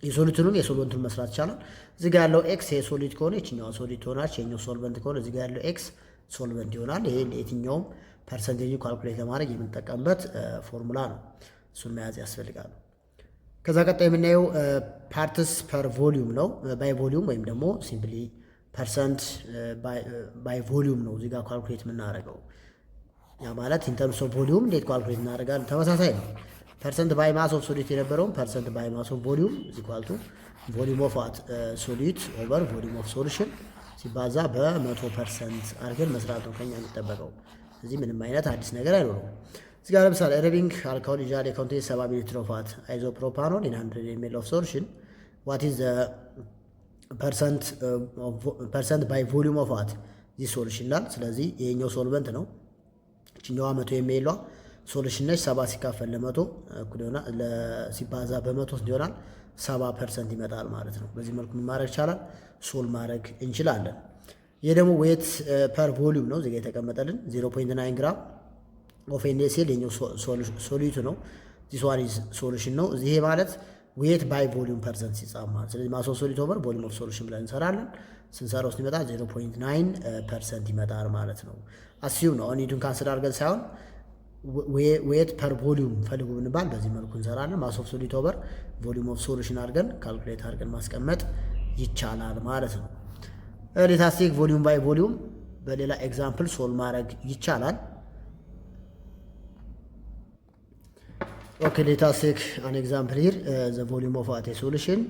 የሶሊድኑን የሶልቨንቱን መስራት ይቻላል። እዚህ ጋር ያለው ኤክስ የሶሊድ ከሆነ የትኛው ሶሊድ ትሆናለች? የኛው ሶልቨንት ከሆነ እዚህ ጋር ያለው ኤክስ ሶልቨንት ይሆናል። ይሄ የትኛውም ፐርሰንቴጅ ካልኩሌት ለማድረግ የምንጠቀምበት ፎርሙላ ነው። እሱን መያዝ ያስፈልጋል። ከዛ ቀጣይ የምናየው ፓርትስ ፐር ቮሊዩም ነው። ባይ ቮሊዩም ወይም ደግሞ ሲምፕሊ ፐርሰንት ባይ ቮሊዩም ነው እዚህ ጋር ካልኩሌት የምናደርገው። ያ ማለት ኢንተርምስ ኦፍ ቮሊዩም እንዴት ካልኩሌት እናደርጋለን? ተመሳሳይ ነው። ፐርሰንት ባይ ማስ ኦፍ ሶሊድ የነበረውን ፐርሰንት ባይ ማስ ኦፍ ቮሊዩም ኢዝ ኢኳል ቱ ቮሊዩም ኦፍ ሶሊድ ኦቨር ቮሊዩም ኦፍ ሶሉሽን ሲባዛ በ100% አድርገን መስራት ነው ከኛ የሚጠበቀው። እዚህ ምንም አይነት አዲስ ነገር አይኖረውም። እዚህ ጋር ለምሳሌ ረቢንግ አልኮሆል ኢዛል ኮንቴንስ 70 ሚሊ ሊትር ኦፍ ዋት አይዞፕሮፓኖል ኢን 100 ml ኦፍ ሶሉሽን ዋት ኢዝ ዘ ፐርሰንት ባይ ቮሊዩም ኦፍ ዋት ዚህ ሶሉሽን ይላል። ስለዚህ ይሄኛው ሶልቨንት ነው። እችኛዋ 100 ml ሶሉሽን ነች። 70 ሲካፈል ለ100 እኩል ይሆናል ሲባዛ በ100 ይሆናል 70% ይመጣል ማለት ነው። በዚህ መልኩ ማድረግ ይቻላል፣ ሶል ማድረግ እንችላለን። ይሄ ደግሞ ዌት ፐር ቮሊዩም ነው። እዚህ ጋር የተቀመጠልን 0.9 ግራም ኦፍ ኤንኤስኤል የኛው ሶሊቱ ነው። ዚስ ዋን ኢዝ ሶሉሽን ነው። ይሄ ማለት ዌት ባይ ቮሊዩም ፐርሰንት ሲጻፍ ማለት። ስለዚህ ማስ ኦፍ ሶሊድ ኦቨር ቮሊዩም ኦፍ ሶሉሽን ብለን እንሰራለን። ስንሰራው ውስጥ ይመጣል 0.9% ይመጣል ማለት ነው። አስዩም ነው አሁን ኒቱን ካንስል አድርገን ሳይሆን ዌት ፐር ቮሊዩም ፈልጉ ብንባል በዚህ መልኩ እንሰራለን። ማስ ኦፍ ሶሊድ ኦቨር ቮሊዩም ኦፍ ሶሉሽን አድርገን ካልኩሌት አድርገን ማስቀመጥ ይቻላል ማለት ነው። ሌታስቲክ ቮሊዩም ባይ ቮሊዩም በሌላ ኤግዛምፕል ሶል ማድረግ ይቻላል። ኦኬ ሌታስ ቴክ አን ኤግዛምፕል ሂር ዘ ቮሊዩም ኦፍ ዋት ሶሉሽን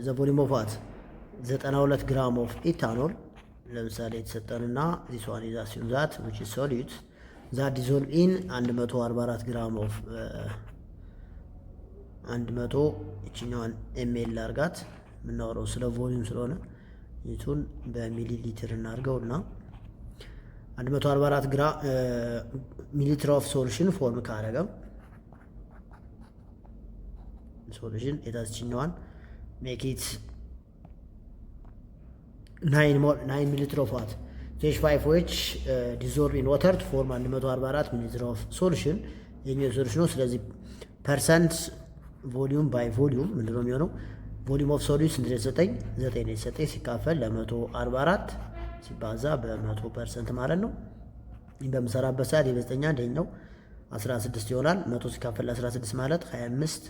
ዘ ቮሊዩም ኦፍ ዋት 92 ግራም ኦፍ ኢታኖል ለምሳሌ የተሰጠንና ዚስ ዋን ኢዝ አሲዩም ዛት which is solid that dissolve in 144 ግራም ኦፍ 100 እቺኛዋን ኤምኤል አርጋት የምናወራው ስለ ቮሊዩም ስለሆነ ይቱን በሚሊ ሊትር እናርገውና 144 ግራም ሚሊ ሊትር ኦፍ ሶሉሽን ፎርም ካረገ ሶሉሽን የታችኛዋን ሜክ ኢት 9 ሚሊ ሊትር ኦፍ ዋት H5 which dissolve in water to form 144 ሚሊ ሊትር ኦፍ ሶሉሽን የኛው ሶሉሽን ነው። ስለዚህ ፐርሰንት ቮሊዩም ባይ ቮሊዩም ምንድነው የሚሆነው? ቮሊዩም ኦፍ ሶሊድ ስንት የተሰጠኝ? 9 የተሰጠኝ ሲካፈል ለ144 ሲባዛ በ100% ማለት ነው። ይህን በምሰራበት ሰዓት የበዘጠኛ አንደኛው 16 ይሆናል። 100 ሲካፈል ለ16 ማለት 25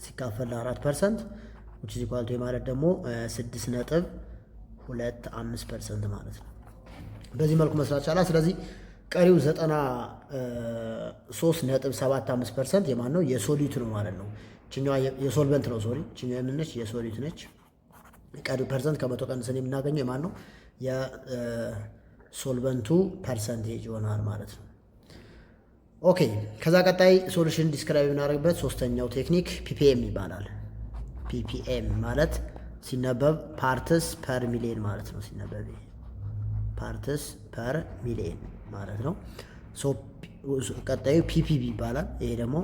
ሲካፈል ለ4% which is equal to ማለት ደግሞ 6.25% ማለት ነው። በዚህ መልኩ መስራት ይቻላል። ስለዚህ ቀሪው 93.75% የማን ነው? የሶሊድ ነው ማለት ነው። ችኛዋ የሶልቨንት ነው ሶሪ ችኛዋ የምንነች የሶሊድ ነች። ቀሪው ፐርሰንት ከመቶ ቀንሰን የምናገኘው የማን ነው? የሶልቨንቱ ፐርሰንቴጅ ይሆናል ማለት ነው። ኦኬ ከዛ ቀጣይ ሶሉሽን ዲስክራይብ የምናደርግበት ሶስተኛው ቴክኒክ ፒፒኤም ይባላል። ፒፒኤም ማለት ሲነበብ ፓርትስ ፐር ሚሊየን ማለት ነው። ሲነበብ ፓርትስ ፐር ሚሊየን ማለት ነው። ቀጣዩ ፒፒቢ ይባላል። ይሄ ደግሞ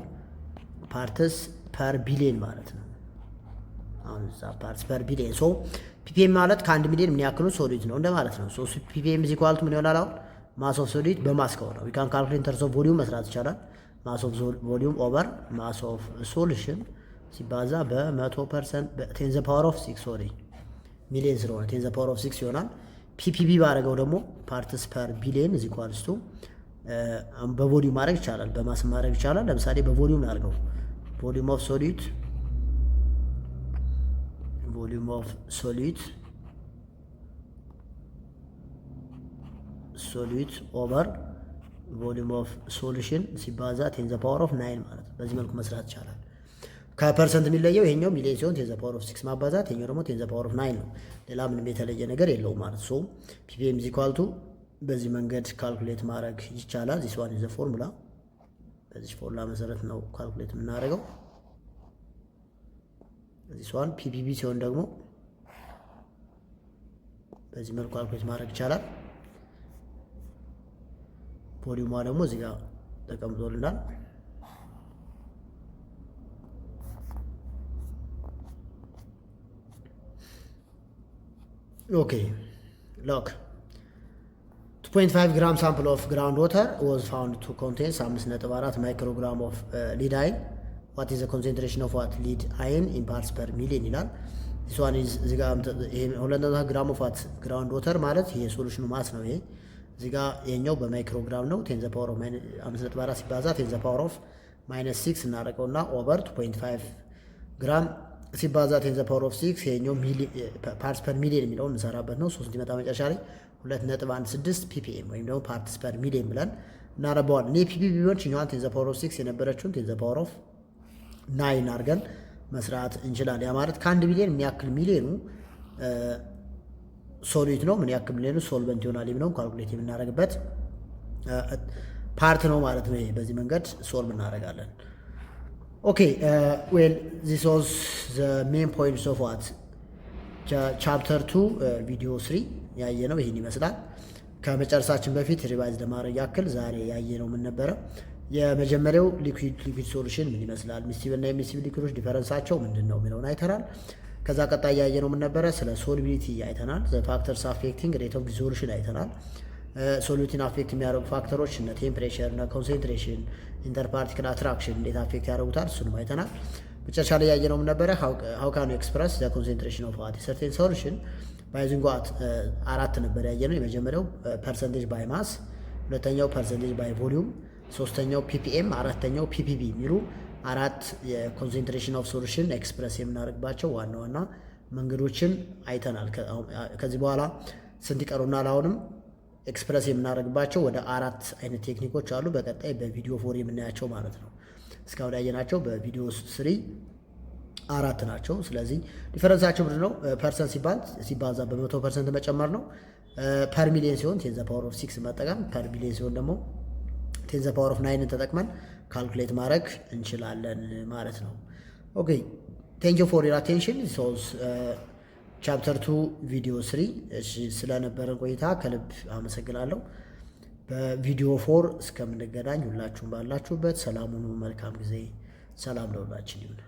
ፓርትስ ፐር ቢሊየን ማለት ነው። አሁን እዛ ፓርትስ ፐር ቢሊየን ፒፒኤም ማለት ከ1 ሚሊዮን ምን ያክሉ ሶሊድ ነው እንደማለት ነው። ፒፒኤም ኢዝ ኢኳል ቱ ምን ይሆናል? አሁን ማስ ኦፍ ሶሊድ በማስ ከሆነ ዊ ካን ካልኩሌት ኢን ተርምስ ኦፍ ቮሊዩም መስራት ይቻላል። ማስ ኦፍ ቮሊዩም ኦቨር ማስ ኦፍ ሶሉሽን ሲባዛ በ100% ቴን ዘ ፓወር ኦፍ 6 ሶሪ ሚሊየን ስለሆነ ቴን ዘ ፓወር ኦፍ 6 ይሆናል። ፒፒቢ ባደረገው ደግሞ ፓርትስ ፐር ቢሊየን ኢዝ ኢኳልስ ቱ በቮሊዩም ማድረግ ይቻላል፣ በማስ ማድረግ ይቻላል። ለምሳሌ በቮሊዩም አድርገው ቮሊዩም ኦፍ ሶሊድ ኦቨር ቮሊዩም ኦፍ ሶሉሽን ሲባዛ ቴን ዘ ፓወር ኦፍ 9 ማለት ነው። በዚህ መልኩ መስራት ይቻላል። ከፐርሰንት የሚለየው ይሄኛው ሚሊየን ሲሆን ቴን ዘ ፓወር ኦፍ 6 ማባዛት፣ ይሄኛው ደግሞ ቴን ዘ ፓወር ኦፍ 9 ነው። ሌላ ምንም የተለየ ነገር የለውም ማለት ነው። ፒፒኤም ኢዝ ኢኳል ቱ በዚህ መንገድ ካልኩሌት ማድረግ ይቻላል። ዚስ ዋን ኢዝ ዘ ፎርሙላ። በዚህ ፎርሙላ መሰረት ነው ካልኩሌት የምናደርገው። ዚስ ዋን ፒፒቢ ሲሆን ደግሞ በዚህ መልኩ ካልኩሌት ማድረግ ይቻላል። ቮሊዩሟ ደግሞ እዚህ ጋር ተቀምጦልናል። ኦኬ ሎክ 2.5 gram sample of groundwater was found to contain 5.4 microgram of lead iron. What is the concentration of what lead iron in parts per million ይላል። this one is እዚህ ጋር 200 gram of what groundwater ማለት ይሄ ሶሉሽኑ ማስ ነው። ይሄ እዚህ ጋር የኛው በማይክሮግራም ነው። 10 the power of 5.4 ሲባዛ 10 the power of -6 እናደርገውና ኦቨር 2.5 ግራም ሲባዛ 10 the power of 6 የኛው ፓርትስ ፐር ሚሊየን የሚለውን እንሰራበት ነው። 3 እንዲመጣ መጨረሻ ላይ 2.16 ppm ወይም ደግሞ ፓርትስ ፐር ሚሊየን ብለን እናረባዋለን። እኔ ፒፒ ቢሆን ችኛዋን 10 the power of 6 የነበረችውን 10 the power of 9 አድርገን መስራት እንችላለን። ያ ማለት ከ1 ሚሊዮን የሚያክል ሚሊዮኑ ሶሊድ ነው፣ ምን ያክል ሚሊዮኑ ሶልቨንት ይሆናል የሚለውን ካልኩሌት የምናደርግበት ፓርት ነው ማለት ነው። ይሄ በዚህ መንገድ ሶልቭ እናደርጋለን። ኦኬ ዌል ዚስ ዋዝ ዘ ሜን ፖይንትስ ኦፍ ዋት ቻፕተር 2 ቪዲዮ 3 ያየነው ይህን ይመስላል። ከመጨረሳችን በፊት ሪቫይዝ ለማድረግ ያክል ዛሬ ያየነው ምን ነበረ? የመጀመሪያው ሊኩዊድ ሶሉሽን ምን ይመስላል፣ ሚስቲቭ እና የሚስቲቭ ሊኩዊዶች ዲፈረንሳቸው ምንድን ነው የሚለውን አይተናል። ከዛ ቀጣይ ያየነው ምን ነበረ? ስለ ሶሉቢሊቲ አይተናል። ዘ ፋክተርስ አፌክቲንግ ሬት ኦፍ ዲዞሉሽን አይተናል። ሶሉቲን አፌክት የሚያደርጉ ፋክተሮች እነ ቴምፕሬቸር እና ኮንሴንትሬሽን፣ ኢንተርፓርቲክል አትራክሽን እንዴት አፌክት ያደርጉታል እሱንም አይተናል። መጨረሻ ላይ ያየነው ምን ነበረ? ሃው ካን ዩ ኤክስፕረስ ዘ ኮንሴንትሬሽን ኦፍ ዋት ሰርቴን ሶሉሽን ባይዚንግ ዋት 4 ነበር ያየነው። የመጀመሪያው ፐርሰንቴጅ ባይ ማስ፣ ሁለተኛው ፐርሰንቴጅ ባይ ቮሊዩም፣ ሶስተኛው ፒፒኤም፣ አራተኛው ፒፒቢ የሚሉ 4 የኮንሴንትሬሽን ኦፍ ሶሉሽን ኤክስፕረስ የምናደርግባቸው ዋና ዋና መንገዶችን አይተናል። ከዚህ በኋላ ስንት ይቀሩናል? አሁንም ኤክስፕረስ የምናደርግባቸው ወደ 4 አይነት ቴክኒኮች አሉ። በቀጣይ በቪዲዮ 4 የምናያቸው ማለት ነው። እስካሁን ያየናቸው በቪዲዮ 3 4 ናቸው። ስለዚህ ዲፈረንሳቸው ምንድን ነው? ፐርሰንት ሲባዛ በ100% መጨመር ነው። ፐር ሚሊየን ሲሆን 10 ፓወር ኦፍ 6 መጠቀም፣ ፐር ቢሊየን ሲሆን ደግሞ 10 ፓወር ኦፍ 9 ተጠቅመን ካልኩሌት ማድረግ እንችላለን ማለት ነው። ኦኬ ቴንክ ዩ ፎር ዩር አቴንሽን ሶስ ቻፕተር 2 ቪዲዮ 3 ስለነበረን ቆይታ ከልብ አመሰግናለሁ። በቪዲዮ 4 እስከምንገናኝ ሁላችሁም ባላችሁበት ሰላም ሁኑ። መልካም ጊዜ። ሰላም ለሁላችን ይሁን።